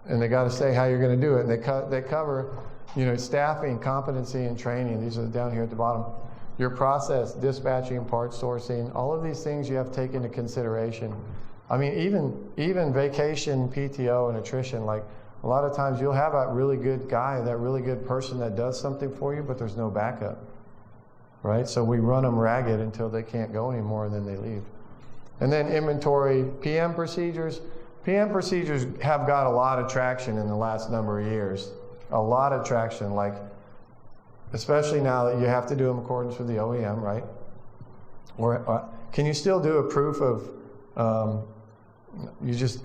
And they got to say how you're going to do it. And they cover, you know, staffing, competency, and training. These are down here at the bottom. Your process, dispatching, parts sourcing, all of these things you have to take into consideration. I mean, even vacation, PTO, and attrition, like a lot of times you'll have that really good guy, that really good person that does something for you, but there's no backup, right? So we run them ragged until they can't go anymore, and then they leave. And then inventory, PM procedures. PM procedures have got a lot of traction in the last number of years. A lot of traction, like, especially now that you have to do them in accordance with the OEM, right? Or can you still do a proof of,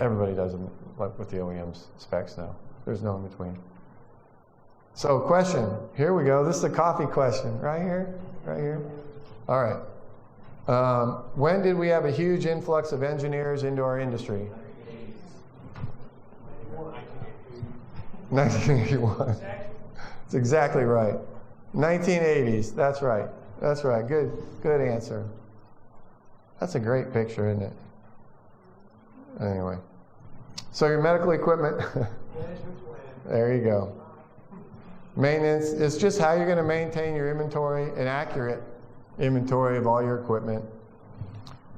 everybody does them like with the OEM's specs now. There's no in between. So question, here we go. This is the coffee question, right here. All right. When did we have a huge influx of engineers into our industry? 1981. That's exactly right. 1980s. That's right. That's right. Good answer. That's a great picture, isn't it? Anyway. So your medical equipment. There you go. Maintenance is just how you're going to maintain your inventory, an accurate inventory of all your equipment.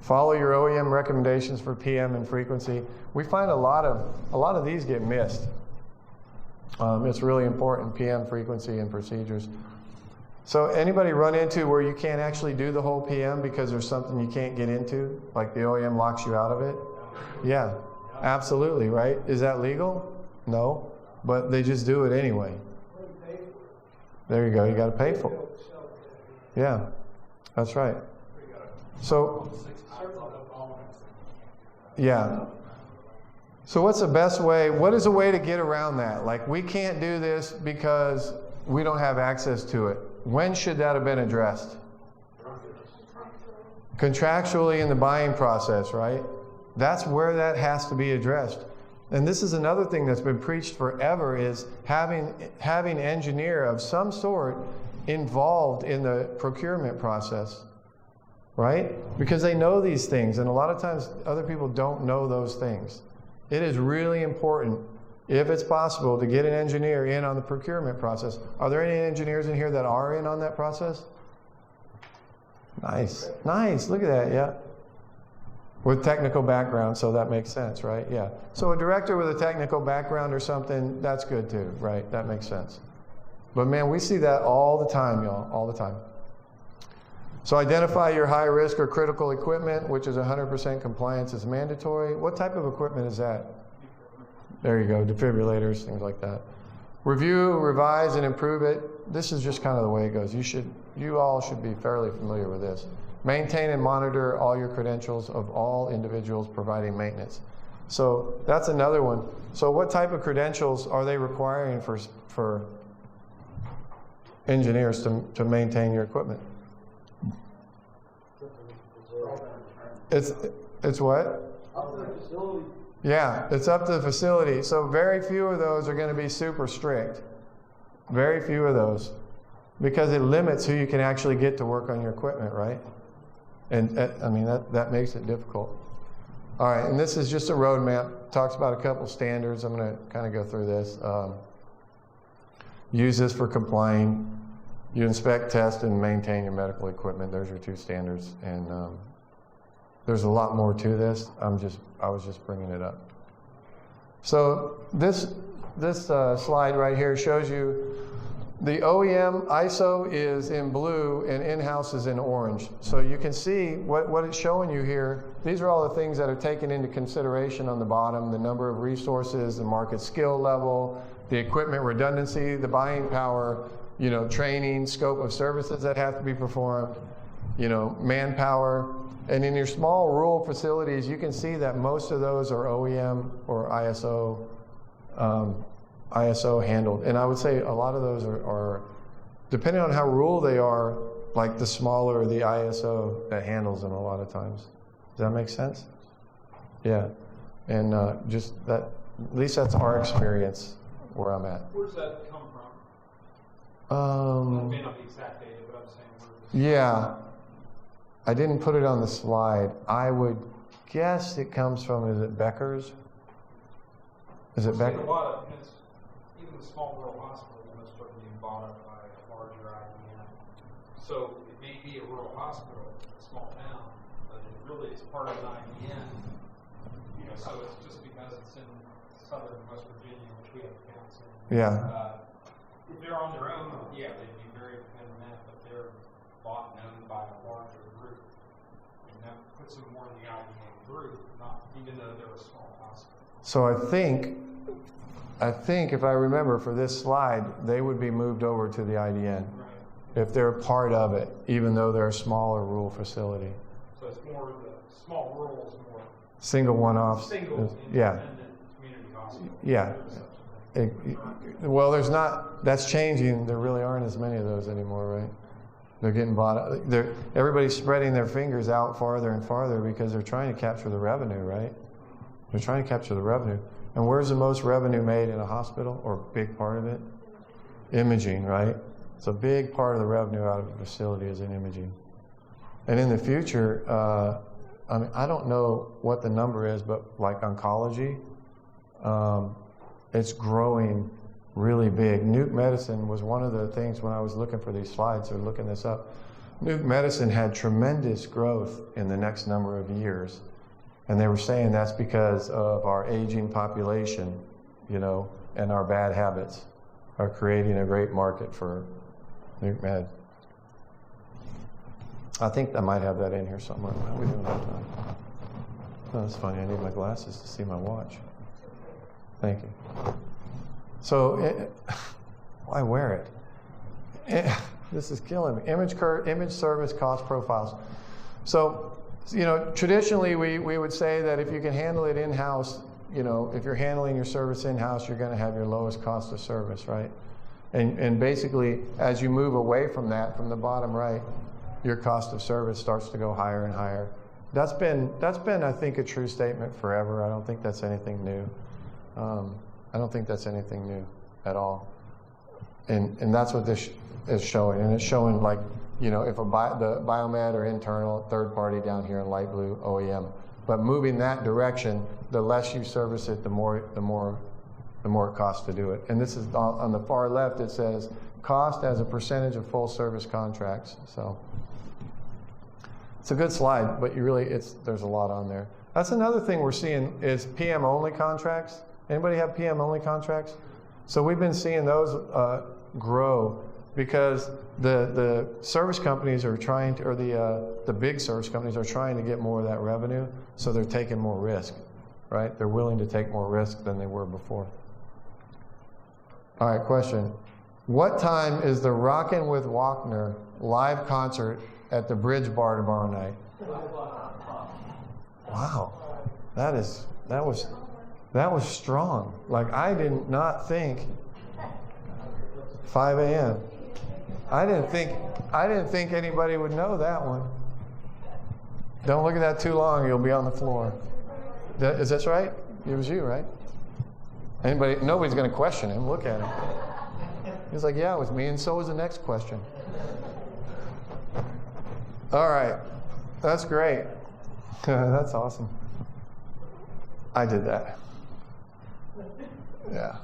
Follow your OEM recommendations for PM and frequency. We find a lot of these get missed. It's really important, PM, frequency, and procedures. So anybody run into where you can't actually do the whole PM because there's something you can't get into, like the OEM locks you out of it? Yeah, absolutely, right? Is that legal? No, but they just do it anyway. There you go, you got to pay for it. Yeah, that's right. So, yeah. So what's the best way? What is a way to get around that? Like, we can't do this because we don't have access to it. When should that have been addressed? Contractually in the buying process, right? That's where that has to be addressed. And this is another thing that's been preached forever, is having an engineer of some sort involved in the procurement process, right? Because they know these things, and a lot of times other people don't know those things. It is really important, if it's possible, to get an engineer in on the procurement process. Are there any engineers in here that are in on that process? Nice, nice, look at that, yeah. With technical background, so that makes sense, right? Yeah. So a director with a technical background or something, that's good too, right? That makes sense. But man, we see that all the time, y'all, all the time. So identify your high risk or critical equipment, which is 100% compliance is mandatory. What type of equipment is that? There you go, defibrillators, things like that. Review, revise, and improve it. This is just kind of the way it goes. You all should be fairly familiar with this. Maintain and monitor all your credentials of all individuals providing maintenance. So that's another one. So what type of credentials are they requiring for engineers to maintain your equipment? It's what? Yeah, it's up to the facility. So very few of those are going to be super strict. Very few of those. Because it limits who you can actually get to work on your equipment, right? And I mean, that makes it difficult. All right, and this is just a roadmap. Talks about a couple standards. I'm going to kind of go through this. Use this for complying. You inspect, test, and maintain your medical equipment. Those are 2 standards. And there's a lot more to this. I was just bringing it up. So this slide right here shows you the OEM ISO is in blue and in-house is in orange. So you can see what it's showing you here. These are all the things that are taken into consideration on the bottom: the number of resources, the market skill level, the equipment redundancy, the buying power, training, scope of services that have to be performed, manpower. And in your small rural facilities, you can see that most of those are OEM or ISO handled. And I would say a lot of those are, depending on how rural they are, like the smaller the ISO that handles them a lot of times. Does that make sense? Yeah. And just that, at least that's our experience where I'm at. Where does that come from? It may not be exact data, but I'm saying where. Yeah. I didn't put it on the slide. I would guess it comes from, is it Becker's? Is it Becker's? A lot of, even the small rural hospitals, most are being bought up by a larger IDN. So it may be a rural hospital, a small town, but it really is part of an IDN. So it's just because it's in southern West Virginia, which we have accounts in. Yeah. If they're on their own, yeah, they'd be very dependent on that, but they're bought and owned by a larger group. And that puts them more in the IDN group, not even though they're a small hospital. So I think if I remember for this slide, they would be moved over to the IDN if they're part of it, even though they're a smaller rural facility. So it's more the small rural is more single one-offs. Single yeah. independent community hospital. Yeah. Well, there's not. That's changing. There really aren't as many of those anymore, right? They're getting bought. Everybody's spreading their fingers out farther and farther because they're trying to capture the revenue, right? They're trying to capture the revenue. And where's the most revenue made in a hospital, or a big part of it? Imaging, right? So a big part of the revenue out of a facility is in imaging. And in the future, I don't know what the number is, but like oncology, it's growing really big. Nuke medicine was one of the things when I was looking for these slides or looking this up. Nuke medicine had tremendous growth in the next number of years. And they were saying that's because of our aging population, and our bad habits are creating a great market for nuke med. I think I might have that in here somewhere. How are we doing that time? Oh, that's funny. I need my glasses to see my watch. Thank you. So, why wear it? This is killing me. Image service cost profiles. So, traditionally we would say that if you can handle it in-house, if you're handling your service in-house, you're going to have your lowest cost of service, right? And basically, as you move away from that, from the bottom right, your cost of service starts to go higher and higher. That's been, I think, a true statement forever. I don't think that's anything new. I don't think that's anything new at all. And that's what this is showing. And it's showing, like, if the biomed or internal, third party down here in light blue, OEM. But moving that direction, the less you service it, the more it costs to do it. And this is on the far left, it says cost as a percentage of full service contracts. So it's a good slide, but there's a lot on there. That's another thing we're seeing is PM only contracts. Anybody have PM only contracts? So we've been seeing those grow because the service companies are trying to, or the big service companies are trying to get more of that revenue, so they're taking more risk, right? They're willing to take more risk than they were before. All right, question. What time is the Rockin' with Wagner live concert at the Bridge Bar tomorrow night? Wow, that was strong. Like, I did not think 5 a.m. I didn't think anybody would know that one. Don't look at that too long, you'll be on the floor. Is this right? It was you, right? Anybody? Nobody's going to question him. Look at him. He's like, yeah, it was me, and so was the next question. All right. That's great. That's awesome. I did that. Yeah.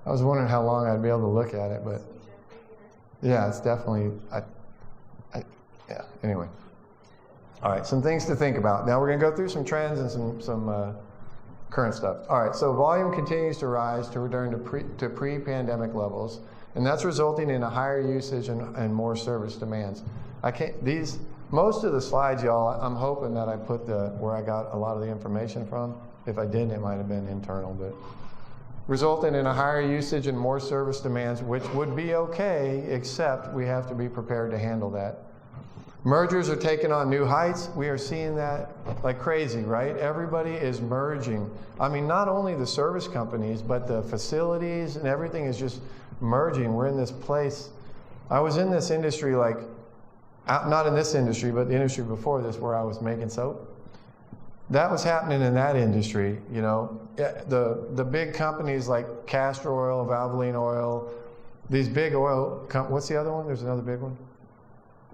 I was wondering how long I'd be able to look at it, but yeah, it's definitely, yeah, anyway. All right, some things to think about. Now we're going to go through some trends and some current stuff. All right, so volume continues to rise to return to pre-pandemic levels, and that's resulting in a higher usage and more service demands. Most of the slides, y'all, I'm hoping that I put where I got a lot of the information from. If I didn't, it might have been internal, but resulting in a higher usage and more service demands, which would be okay, except we have to be prepared to handle that. Mergers are taking on new heights. We are seeing that like crazy, right? Everybody is merging. I mean, not only the service companies, but the facilities and everything is just merging. We're in this place. I was in this industry not in this industry, but the industry before this where I was making soap. That was happening in that industry, you know. The big companies like Castor Oil, Valvoline Oil, these big oil what's the other one? There's another big one.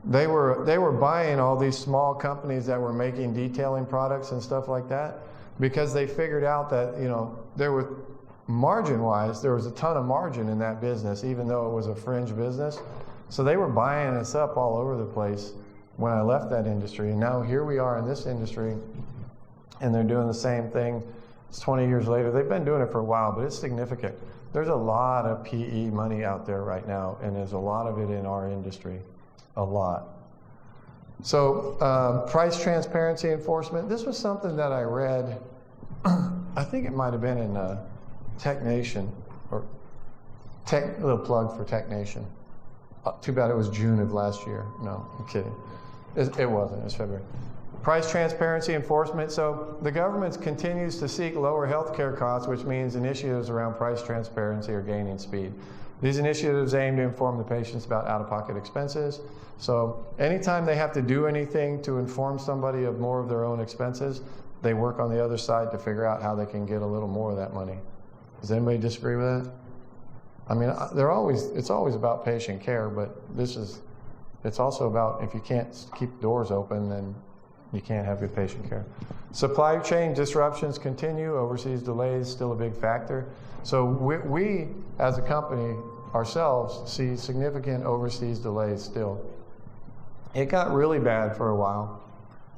They were buying all these small companies that were making detailing products and stuff like that because they figured out that, you know, margin-wise, there was a ton of margin in that business, even though it was a fringe business. So they were buying us up all over the place when I left that industry. And now here we are in this industry, and they're doing the same thing. It's 20 years later. They've been doing it for a while, but it's significant. There's a lot of PE money out there right now, and there's a lot of it in our industry. A lot. So price transparency enforcement. This was something that I read, I think it might have been in Tech Nation, or a little plug for Tech Nation. Too bad it was June of last year. No, I'm kidding. It wasn't. It was February. Price transparency enforcement. So the government continues to seek lower healthcare costs, which means initiatives around price transparency are gaining speed. These initiatives aim to inform the patients about out-of-pocket expenses. So anytime they have to do anything to inform somebody of more of their own expenses, they work on the other side to figure out how they can get a little more of that money. Does anybody disagree with that? I mean, it's always about patient care, but it's also about if you can't keep doors open, then you can't have good patient care. Supply chain disruptions continue. Overseas delays still a big factor. So we as a company ourselves see significant overseas delays still. It got really bad for a while.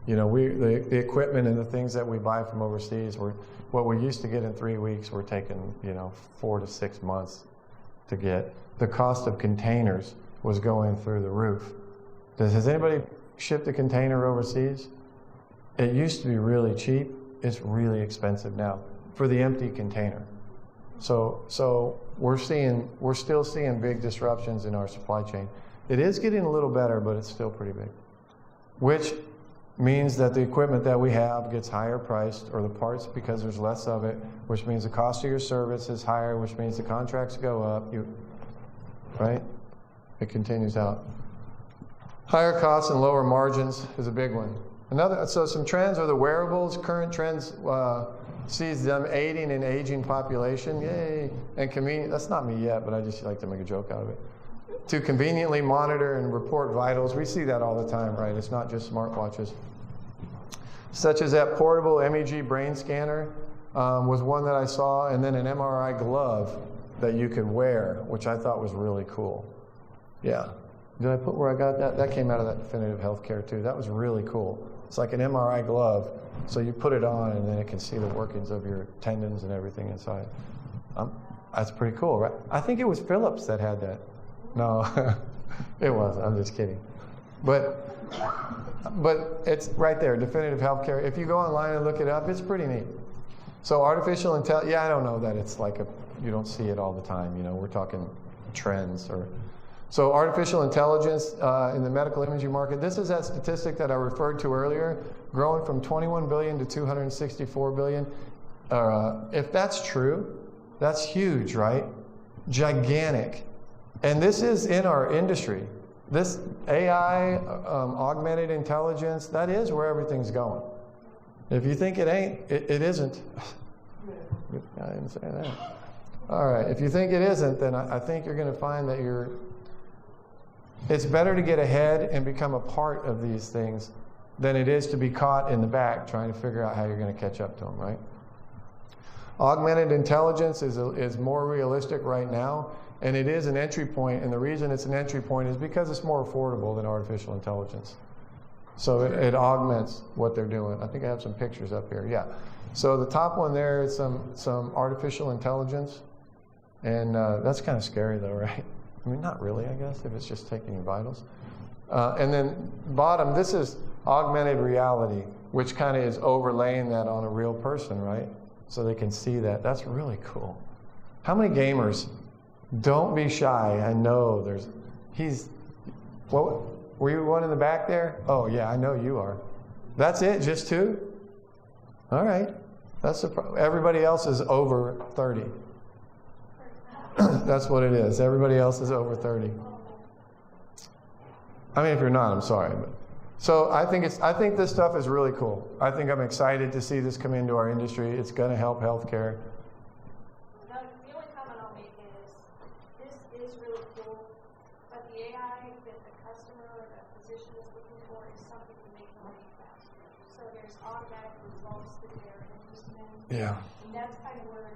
You know, the equipment and the things that we buy from overseas were what we used to get in 3 weeks. We're taking 4 to 6 months to get. The cost of containers was going through the roof. Has anybody shipped a container overseas? It used to be really cheap. It's really expensive now for the empty container. So we're still seeing big disruptions in our supply chain. It is getting a little better, but it's still pretty big. Which means that the equipment that we have gets higher priced, or the parts because there's less of it, which means the cost of your service is higher, which means the contracts go up, right? It continues out. Higher costs and lower margins is a big one. So some trends are the wearables. Current trends sees them aiding in aging population, yay, and convenient. That's not me yet, but I just like to make a joke out of it. To conveniently monitor and report vitals. We see that all the time, right? It's not just smartwatches. Such as that portable MEG brain scanner was one that I saw, and then an MRI glove that you could wear, which I thought was really cool. Yeah. Did I put where I got that? That came out of that Definitive Healthcare too. That was really cool. It's like an MRI glove, so you put it on and then it can see the workings of your tendons and everything inside. That's pretty cool, right? I think it was Philips that had that. No, it wasn't. I'm just kidding. But it's right there, Definitive Healthcare. If you go online and look it up, it's pretty neat. So artificial intelligence, yeah, I don't know that it's like you don't see it all the time. We're talking trends or. So artificial intelligence in the medical imaging market, this is that statistic that I referred to earlier, growing from 21 billion to 264 billion. If that's true, that's huge, right? Gigantic. And this is in our industry. This AI, augmented intelligence, that is where everything's going. If you think it ain't, it isn't. I didn't say that. All right, if you think it isn't, then I think you're going to find that it's better to get ahead and become a part of these things than it is to be caught in the back trying to figure out how you're going to catch up to them, right? Augmented intelligence is more realistic right now, and it is an entry point, and the reason it's an entry point is because it's more affordable than artificial intelligence. So it augments what they're doing. I think I have some pictures up here, yeah. So the top one there is some artificial intelligence, and that's kind of scary though, right? I mean, not really, I guess, if it's just taking your vitals. And then bottom, this is augmented reality, which kind of is overlaying that on a real person, right? So they can see that. That's really cool. How many gamers? Don't be shy. I know what, were you one in the back there? Oh yeah, I know you are. That's it, just 2? All right. Everybody else is over 30. That's what it is. Everybody else is over 30. I mean, if you're not, I'm sorry. But. So I think this stuff is really cool. I think I'm excited to see this come into our industry. It's going to help healthcare. Now, the only comment I'll make is, this is really cool, but the AI that the customer or the physician is looking for is something to make them read faster. So there's automatic results that they're interested in. Yeah. And that's kind of where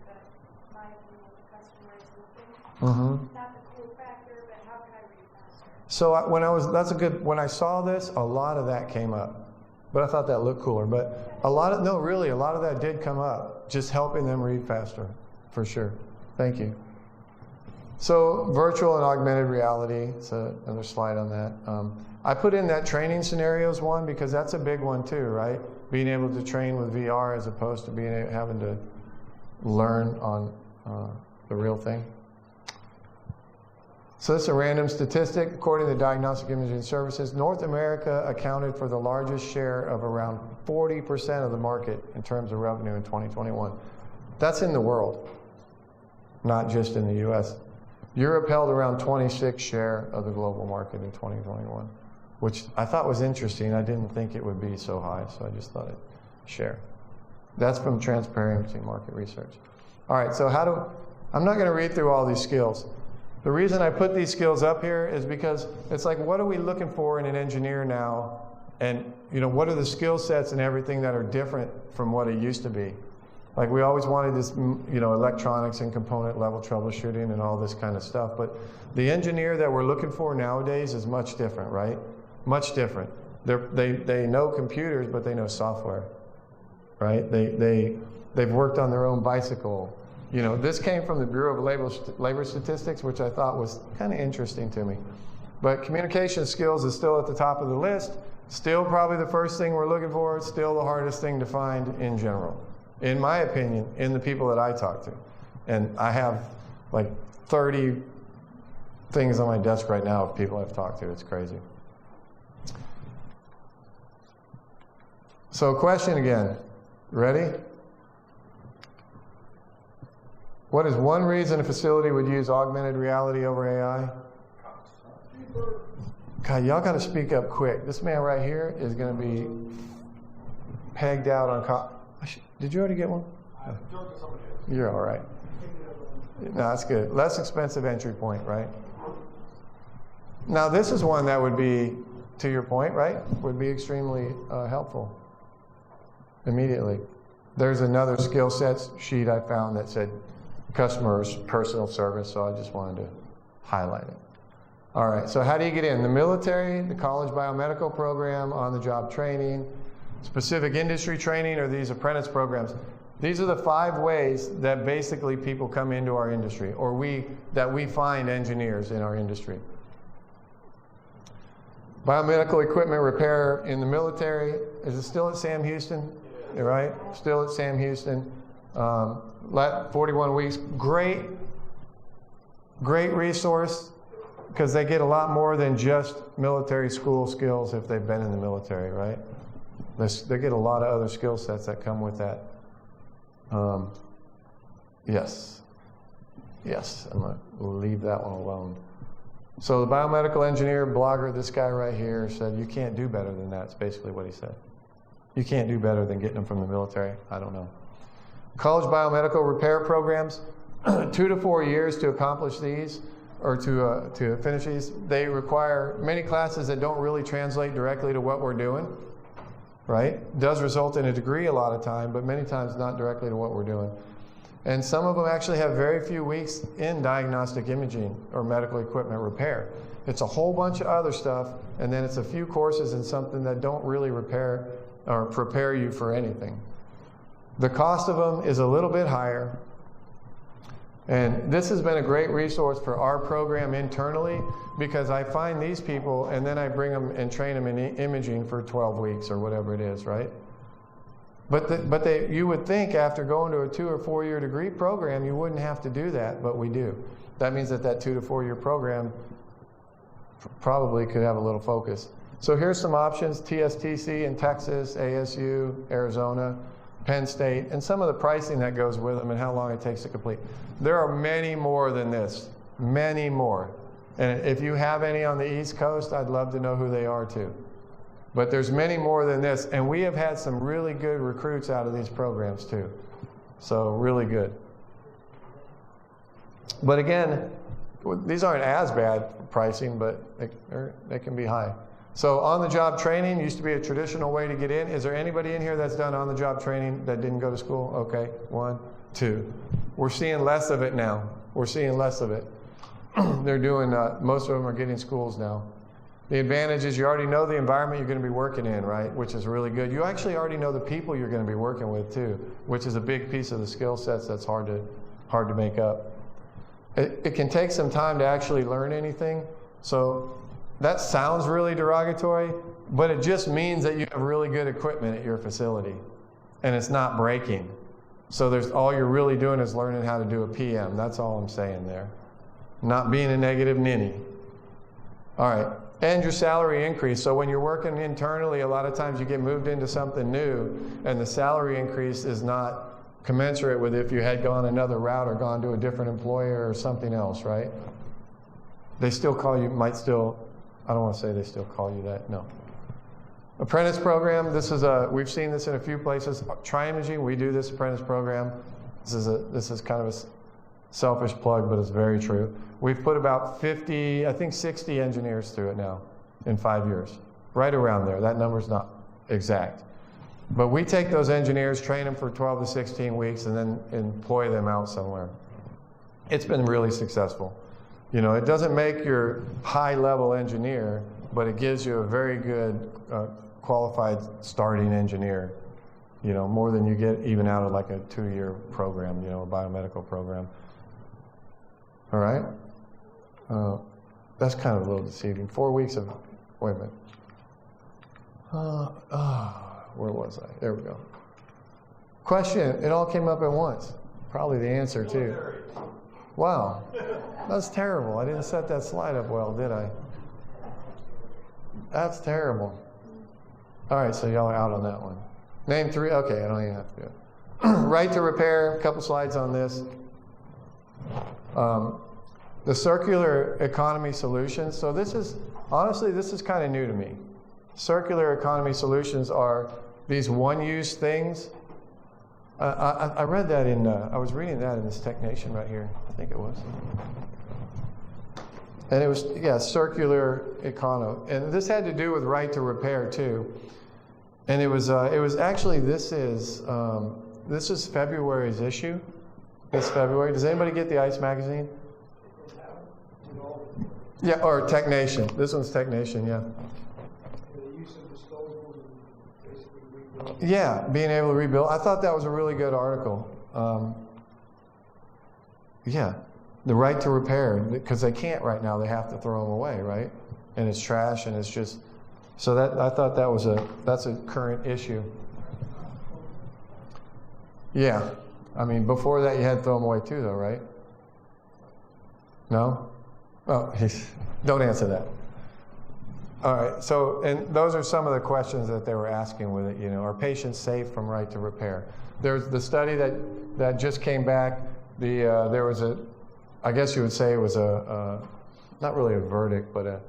my opinion, the customer is looking. Mm-hmm. Not the cool factor, but how can I read faster? So when I saw this, a lot of that came up. But I thought that looked cooler. But a lot of that did come up, just helping them read faster, for sure. Thank you. So virtual and augmented reality, so another slide on that. I put in that training scenarios one because that's a big one too, right? Being able to train with VR as opposed to having to learn on the real thing. So this is a random statistic. According to Diagnostic Imaging Services, North America accounted for the largest share of around 40% of the market in terms of revenue in 2021. That's in the world, not just in the US. Europe held around 26% share of the global market in 2021, which I thought was interesting. I didn't think it would be so high, so I just thought I'd share. That's from Transparency Market Research. All right, so I'm not going to read through all these skills. The reason I put these skills up here is because it's like, what are we looking for in an engineer now? And what are the skill sets and everything that are different from what it used to be? Like we always wanted this, electronics and component level troubleshooting and all this kind of stuff. But the engineer that we're looking for nowadays is much different, right? Much different. They know computers, but they know software, right? They've worked on their own bicycle. This came from the Bureau of Labor Statistics, which I thought was kind of interesting to me. But communication skills is still at the top of the list. Still probably the first thing we're looking for. It's still the hardest thing to find in general, in my opinion, in the people that I talk to. And I have like 30 things on my desk right now of people I've talked to. It's crazy. So question again. Ready? What is one reason a facility would use augmented reality over AI? God, y'all got to speak up quick. This man right here is going to be pegged out on cost. Did you already get one? You're all right. No, that's good. Less expensive entry point, right? Now, this is one that would be, to your point, right? Would be extremely helpful immediately. There's another skill sets sheet I found that said customer's personal service, so I just wanted to highlight it. All right, so how do you get in? The military, the college biomedical program, on-the-job training, specific industry training, or these apprentice programs. These are the 5 ways that basically people come into our industry, or we find engineers in our industry. Biomedical equipment repair in the military. Is it still at Sam Houston? Yeah. Right? Still at Sam Houston. 41 weeks. Great resource, because they get a lot more than just military school skills if they've been in the military, right? They get a lot of other skill sets that come with that. Yes, I'm going to leave that one alone. So the biomedical engineer blogger, this guy right here, said, you can't do better than that. That's basically what he said. You can't do better than getting them from the military. I don't know. College biomedical repair programs, 2 to 4 years to accomplish these, or to finish these. They require many classes that don't really translate directly to what we're doing, right? Does result in a degree a lot of time, but many times not directly to what we're doing. And some of them actually have very few weeks in diagnostic imaging or medical equipment repair. It's a whole bunch of other stuff, and then it's a few courses in something that don't really repair or prepare you for anything. The cost of them is a little bit higher. And this has been a great resource for our program internally, because I find these people and then I bring them and train them in imaging for 12 weeks or whatever it is, right? But you would think after going to a 2 or 4 year degree program, you wouldn't have to do that, but we do. That means that 2 to 4 year program probably could have a little focus. So here's some options: TSTC in Texas, ASU, Arizona, Penn State, and some of the pricing that goes with them and how long it takes to complete. There are many more than this, many more. And if you have any on the East Coast, I'd love to know who they are too. But there's many more than this, and we have had some really good recruits out of these programs too. So really good. But again, these aren't as bad pricing, but they can be high. So on-the-job training used to be a traditional way to get in. Is there anybody in here that's done on-the-job training that didn't go to school? Okay, 1, 2. We're seeing less of it now. We're seeing less of it. They're doing, most of them are getting schools now. The advantage is you already know the environment you're going to be working in, right? Which is really good. You actually already know the people you're going to be working with too, which is a big piece of the skill sets that's hard to make up. It can take some time to actually learn anything. So that sounds really derogatory, but it just means that you have really good equipment at your facility and it's not breaking. So all you're really doing is learning how to do a PM. That's all I'm saying there. Not being a negative ninny. All right, and your salary increase. So when you're working internally, a lot of times you get moved into something new and the salary increase is not commensurate with if you had gone another route or gone to a different employer or something else, right? They still call you, I don't want to say they still call you that, no. Apprentice program, we've seen this in a few places. Tri-Imaging, we do this apprentice program. This is kind of a selfish plug, but it's very true. We've put about 50, I think 60 engineers through it now in 5 years. Right around there, that number's not exact. But we take those engineers, train them for 12 to 16 weeks, and then employ them out somewhere. It's been really successful. You know, it doesn't make your high-level engineer, but it gives you a very good qualified starting engineer, you know, more than you get even out of like a 2-year program, you know, a biomedical program. All right? That's kind of a little deceiving. 4 weeks of, wait a minute. Where was I? There we go. Question, it all came up at once. Probably the answer too. Wow, that's terrible. I didn't set that slide up well, did I? That's terrible. All right, so y'all are out on that one. Name 3, okay, I don't even have to do it. Right to repair, a couple slides on this. The circular economy solutions. So honestly, this is kind of new to me. Circular economy solutions are these one-use things. I read that I was reading that in this Technation right here. I think it was. And it was, yeah, circular economy. And this had to do with right to repair too. And it was actually, this is February's issue. This February. Does anybody get the ICE magazine? Yeah, or Technation. This one's Technation, yeah. The use of disposables and basically rebuilding. Yeah, being able to rebuild. I thought that was a really good article. Yeah, the right to repair, because they can't right now. They have to throw them away, right? And it's trash, and it's just. So I thought that's a current issue. Yeah, I mean before that you had to throw them away too, though, right? No? Oh, don't answer that. All right, so, and those are some of the questions that they were asking with it, you know, are patients safe from right to repair? There's the study that just came back, there was I guess you would say it was not really a verdict, but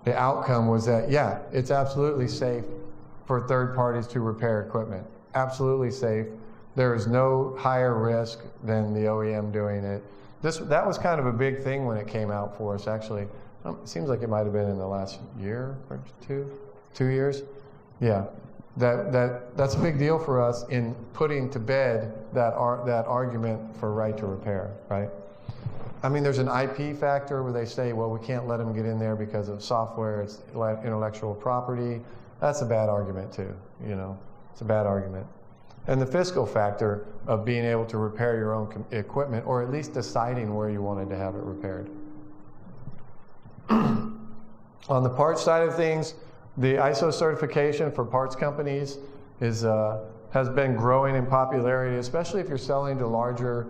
the outcome was that, yeah, it's absolutely safe for third parties to repair equipment. Absolutely safe. There is no higher risk than the OEM doing it. That was kind of a big thing when it came out for us, actually. It seems like it might have been in the last year or 2 years. Yeah, that's a big deal for us in putting to bed that argument for right to repair, right? I mean, there's an IP factor where they say, well, we can't let them get in there because of software, it's intellectual property. That's a bad argument too, you know, it's a bad argument. And the fiscal factor of being able to repair your own equipment, or at least deciding where you wanted to have it repaired. On the parts side of things, the ISO certification for parts companies has been growing in popularity, especially if you're selling to larger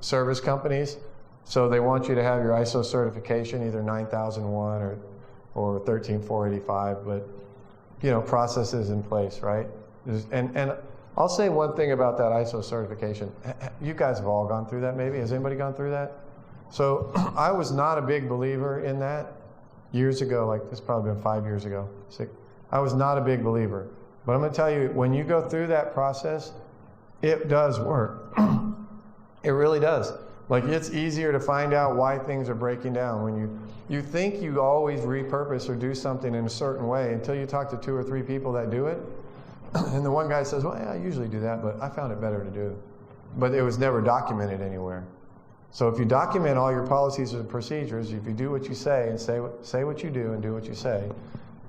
service companies. So they want you to have your ISO certification, either 9001 or 13485, but you know, processes in place, right? And I'll say one thing about that ISO certification. You guys have all gone through that, maybe. Has anybody gone through that? So I was not a big believer in that years ago, like it's probably been 5 years ago, 6. I was not a big believer. But I'm gonna tell you, when you go through that process, it does work. It really does. Like, it's easier to find out why things are breaking down. When you think you always repurpose or do something in a certain way until you talk to 2 or 3 people that do it. And the one guy says, well, yeah, I usually do that, but I found it better to do. But it was never documented anywhere. So if you document all your policies and procedures, if you do what you say and say what you do and do what you say,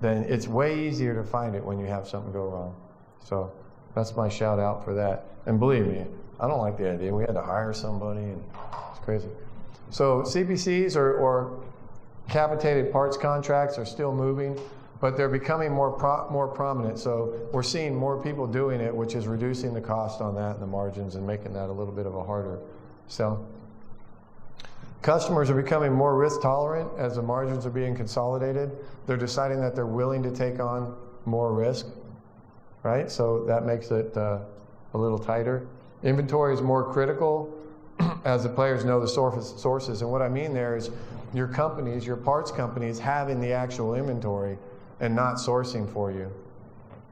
then it's way easier to find it when you have something go wrong. So that's my shout out for that. And believe me, I don't like the idea. We had to hire somebody, and it's crazy. So CPCs or capitated parts contracts are still moving, but they're becoming more prominent. So we're seeing more people doing it, which is reducing the cost on that and the margins and making that a little bit of a harder sell. Customers are becoming more risk tolerant as the margins are being consolidated. They're deciding that they're willing to take on more risk, right? So that makes it a little tighter. Inventory is more critical as the players know the sources. And what I mean there is your companies, your parts companies, having the actual inventory and not sourcing for you,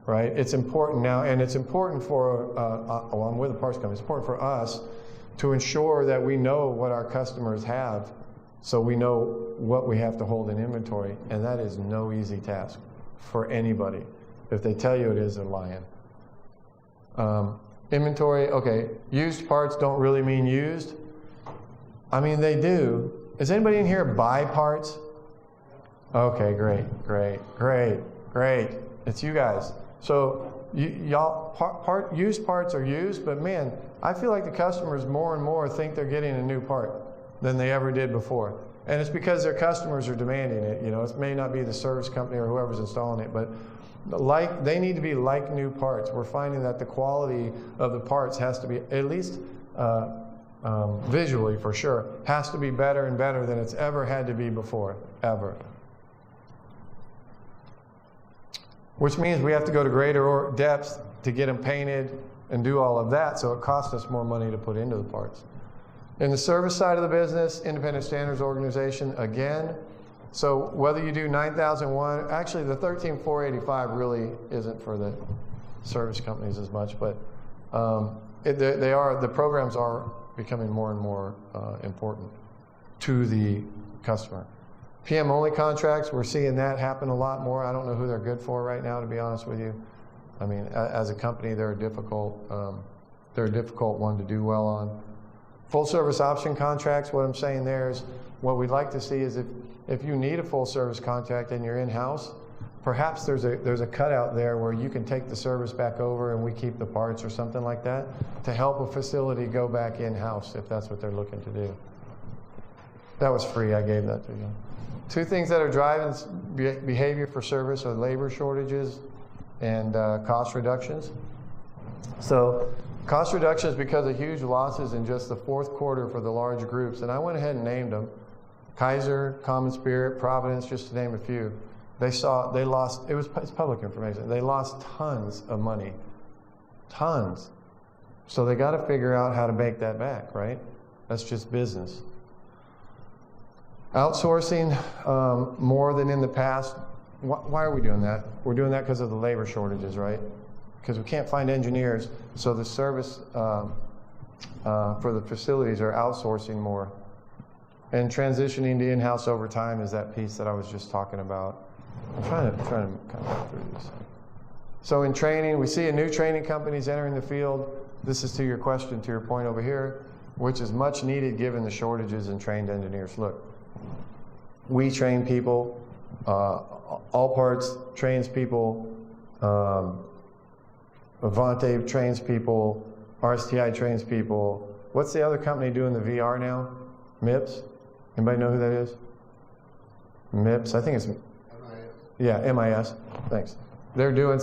right? It's important now, and it's important for, I'm with the parts company, it's important for us to ensure that we know what our customers have so we know what we have to hold in inventory. And that is no easy task for anybody. If they tell you it is, they're lying. Inventory, okay, used parts don't really mean used. I mean, they do. Does anybody in here buy parts? Okay, great. It's you guys. So y'all, used parts are used, but man, I feel like the customers more and more think they're getting a new part than they ever did before. And it's because their customers are demanding it. You know, it may not be the service company or whoever's installing it, but they need to be like new parts. We're finding that the quality of the parts has to be, at least visually for sure, has to be better and better than it's ever had to be before, ever. Which means we have to go to greater depths to get them painted and do all of that, so it costs us more money to put into the parts. In the service side of the business, Independent Standards Organization, again, so whether you do 9001, actually the 13485 really isn't for the service companies as much, but the programs are becoming more and more important to the customer. PM-only contracts, we're seeing that happen a lot more. I don't know who they're good for right now, to be honest with you. I mean, as a company, they're a difficult one to do well on. Full service option contracts, what I'm saying there is, what we'd like to see is if you need a full service contract and you're in-house, perhaps there's a cutout there where you can take the service back over and we keep the parts or something like that to help a facility go back in-house if that's what they're looking to do. That was free, I gave that to you. 2 things that are driving behavior for service are labor shortages and cost reductions. So cost reductions because of huge losses in just the 4th quarter for the large groups, and I went ahead and named them. Kaiser, Common Spirit, Providence, just to name a few. They lost, it's public information, they lost tons of money. Tons. So they got to figure out how to make that back, right? That's just business. Outsourcing more than in the past. Why are we doing that? We're doing that because of the labor shortages, right? because we can't find engineers, so the service for the facilities are outsourcing more. And transitioning to in-house over time is that piece that I was just talking about. I'm trying to kind of go through this. So in training, we see new training companies entering the field. This is to your question, to your point over here, which is much needed given the shortages in trained engineers. Look, we train people, All Parts trains people, Avante trains people, RSTI trains people. What's the other company doing the VR now? MIPS? Anybody know who that is? MIPS, I think it's, yeah, MIS, thanks. They're doing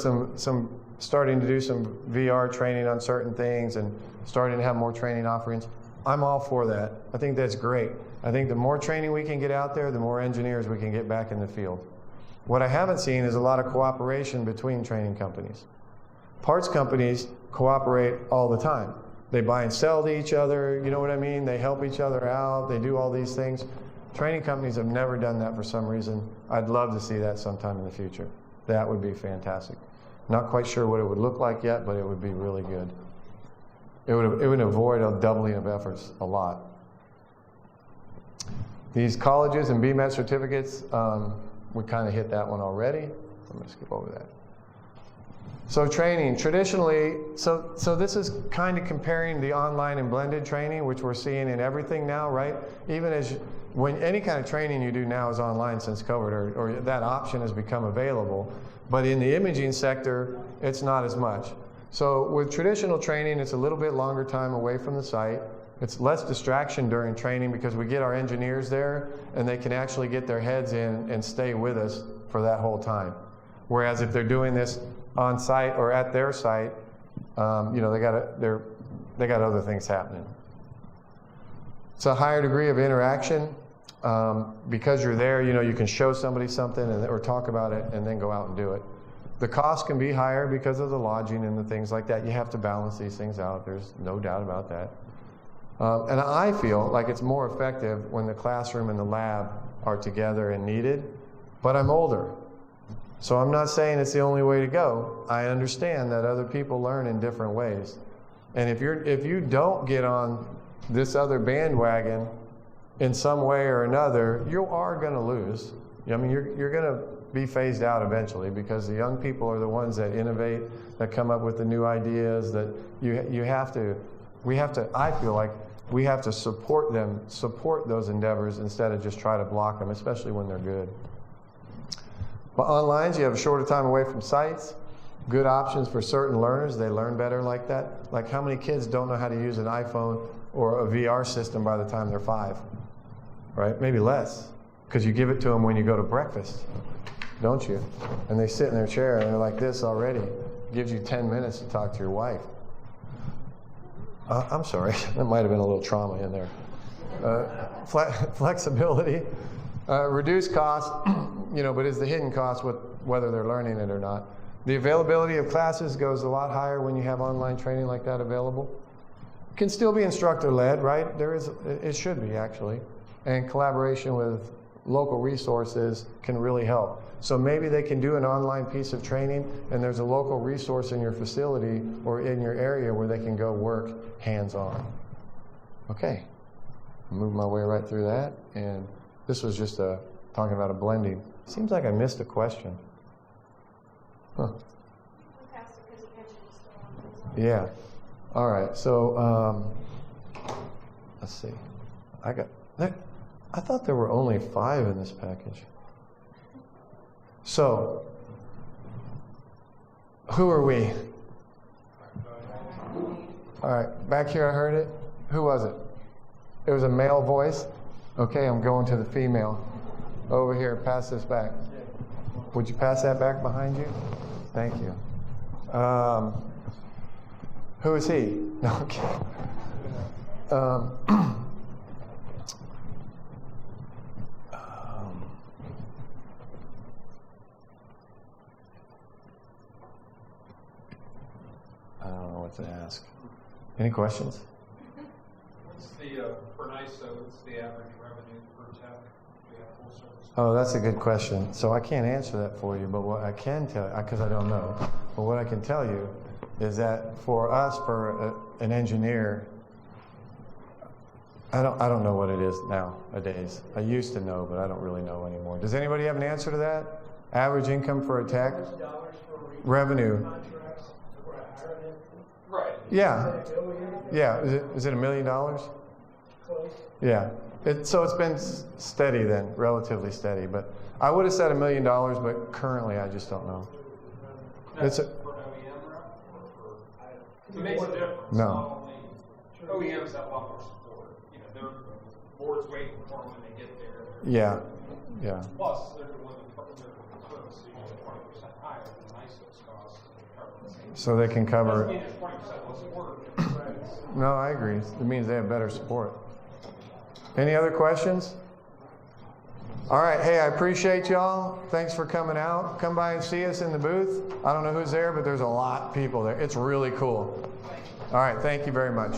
starting to do some VR training on certain things and starting to have more training offerings. I'm all for that. I think that's great. I think the more training we can get out there, the more engineers we can get back in the field. What I haven't seen is a lot of cooperation between training companies. Parts companies cooperate all the time. They buy and sell to each other, you know what I mean? They help each other out, they do all these things. Training companies have never done that for some reason. I'd love to see that sometime in the future. That would be fantastic. Not quite sure what it would look like yet, but it would be really good. It would avoid a doubling of efforts a lot. These colleges and BMAT certificates, we kind of hit that one already. I'm going to skip over that. So training, traditionally, so this is kind of comparing the online and blended training, which we're seeing in everything now, right? Even when any kind of training you do now is online since COVID, or that option has become available. But in the imaging sector, it's not as much. So with traditional training, it's a little bit longer time away from the site. It's less distraction during training because we get our engineers there and they can actually get their heads in and stay with us for that whole time. Whereas if they're doing this on site or at their site, you know, they got other things happening. It's a higher degree of interaction. Because you're there, you know, you can show somebody something or talk about it and then go out and do it. The cost can be higher because of the lodging and the things like that. You have to balance these things out. There's no doubt about that. And I feel like it's more effective when the classroom and the lab are together and needed, but I'm older. So I'm not saying it's the only way to go. I understand that other people learn in different ways. And if you don't get on this other bandwagon in some way or another, you are going to lose. I mean, you're going to be phased out eventually because the young people are the ones that innovate, that come up with the new ideas, that I feel like we have to support those endeavors instead of just try to block them, especially when they're good. But online, you have a shorter time away from sites, good options for certain learners. They learn better like that. Like how many kids don't know how to use an iPhone or a VR system by the time they're 5? Right? Maybe less, because you give it to them when you go to breakfast, don't you? And they sit in their chair and they're like this already. It gives you 10 minutes to talk to your wife. I'm sorry, that might have been a little trauma in there. Flexibility, reduced cost, you know, but is the hidden cost with whether they're learning it or not. The availability of classes goes a lot higher when you have online training like that available. It can still be instructor-led, right? It should be actually. And collaboration with local resources can really help. So maybe they can do an online piece of training and there's a local resource in your facility or in your area where they can go work hands-on. Okay, move my way right through that. And this was just talking about a blending. Seems like I missed a question. Huh. We passed it because you mentioned it's still on. Yeah. All right. So let's see. I thought there were only 5 in this package. So, who are we? All right, back here I heard it. Who was it? It was a male voice. Okay, I'm going to the female. Over here, pass this back. Would you pass that back behind you? Thank you. Who is he? Okay. I don't know what to ask. Any questions? What's the, for NISO, what's the average revenue per tech? We have full service. Oh, that's a good question. So I can't answer that for you, but what I can tell you, because I don't know, but what I can tell you is that for us, for an engineer, I don't know what it is nowadays. I used to know, but I don't really know anymore. Does anybody have an answer to that? Average income for a tech? $1,000 for Revenue. contracts, for a hire them, Right. Yeah, is that $1 million? yeah. Is it $1 million? Close. Yeah. So it's been steady then, relatively steady. But I would have said $1 million, but currently I just don't know. It's a, For an OEM rep or for? It makes a difference. No. Not only- OEMs have a lot more support. You know, their board's waiting for them when they get there. yeah, yeah. Plus, they're the one that their service is usually 20% higher than ISO's costs. to cover the same. So they can cover. Doesn't mean there's 20% less work. No, I agree. It means they have better support. Any other questions? All right. Hey, I appreciate y'all. Thanks for coming out. Come by and see us in the booth. I don't know who's there, but there's a lot of people there. It's really cool. All right. Thank you very much.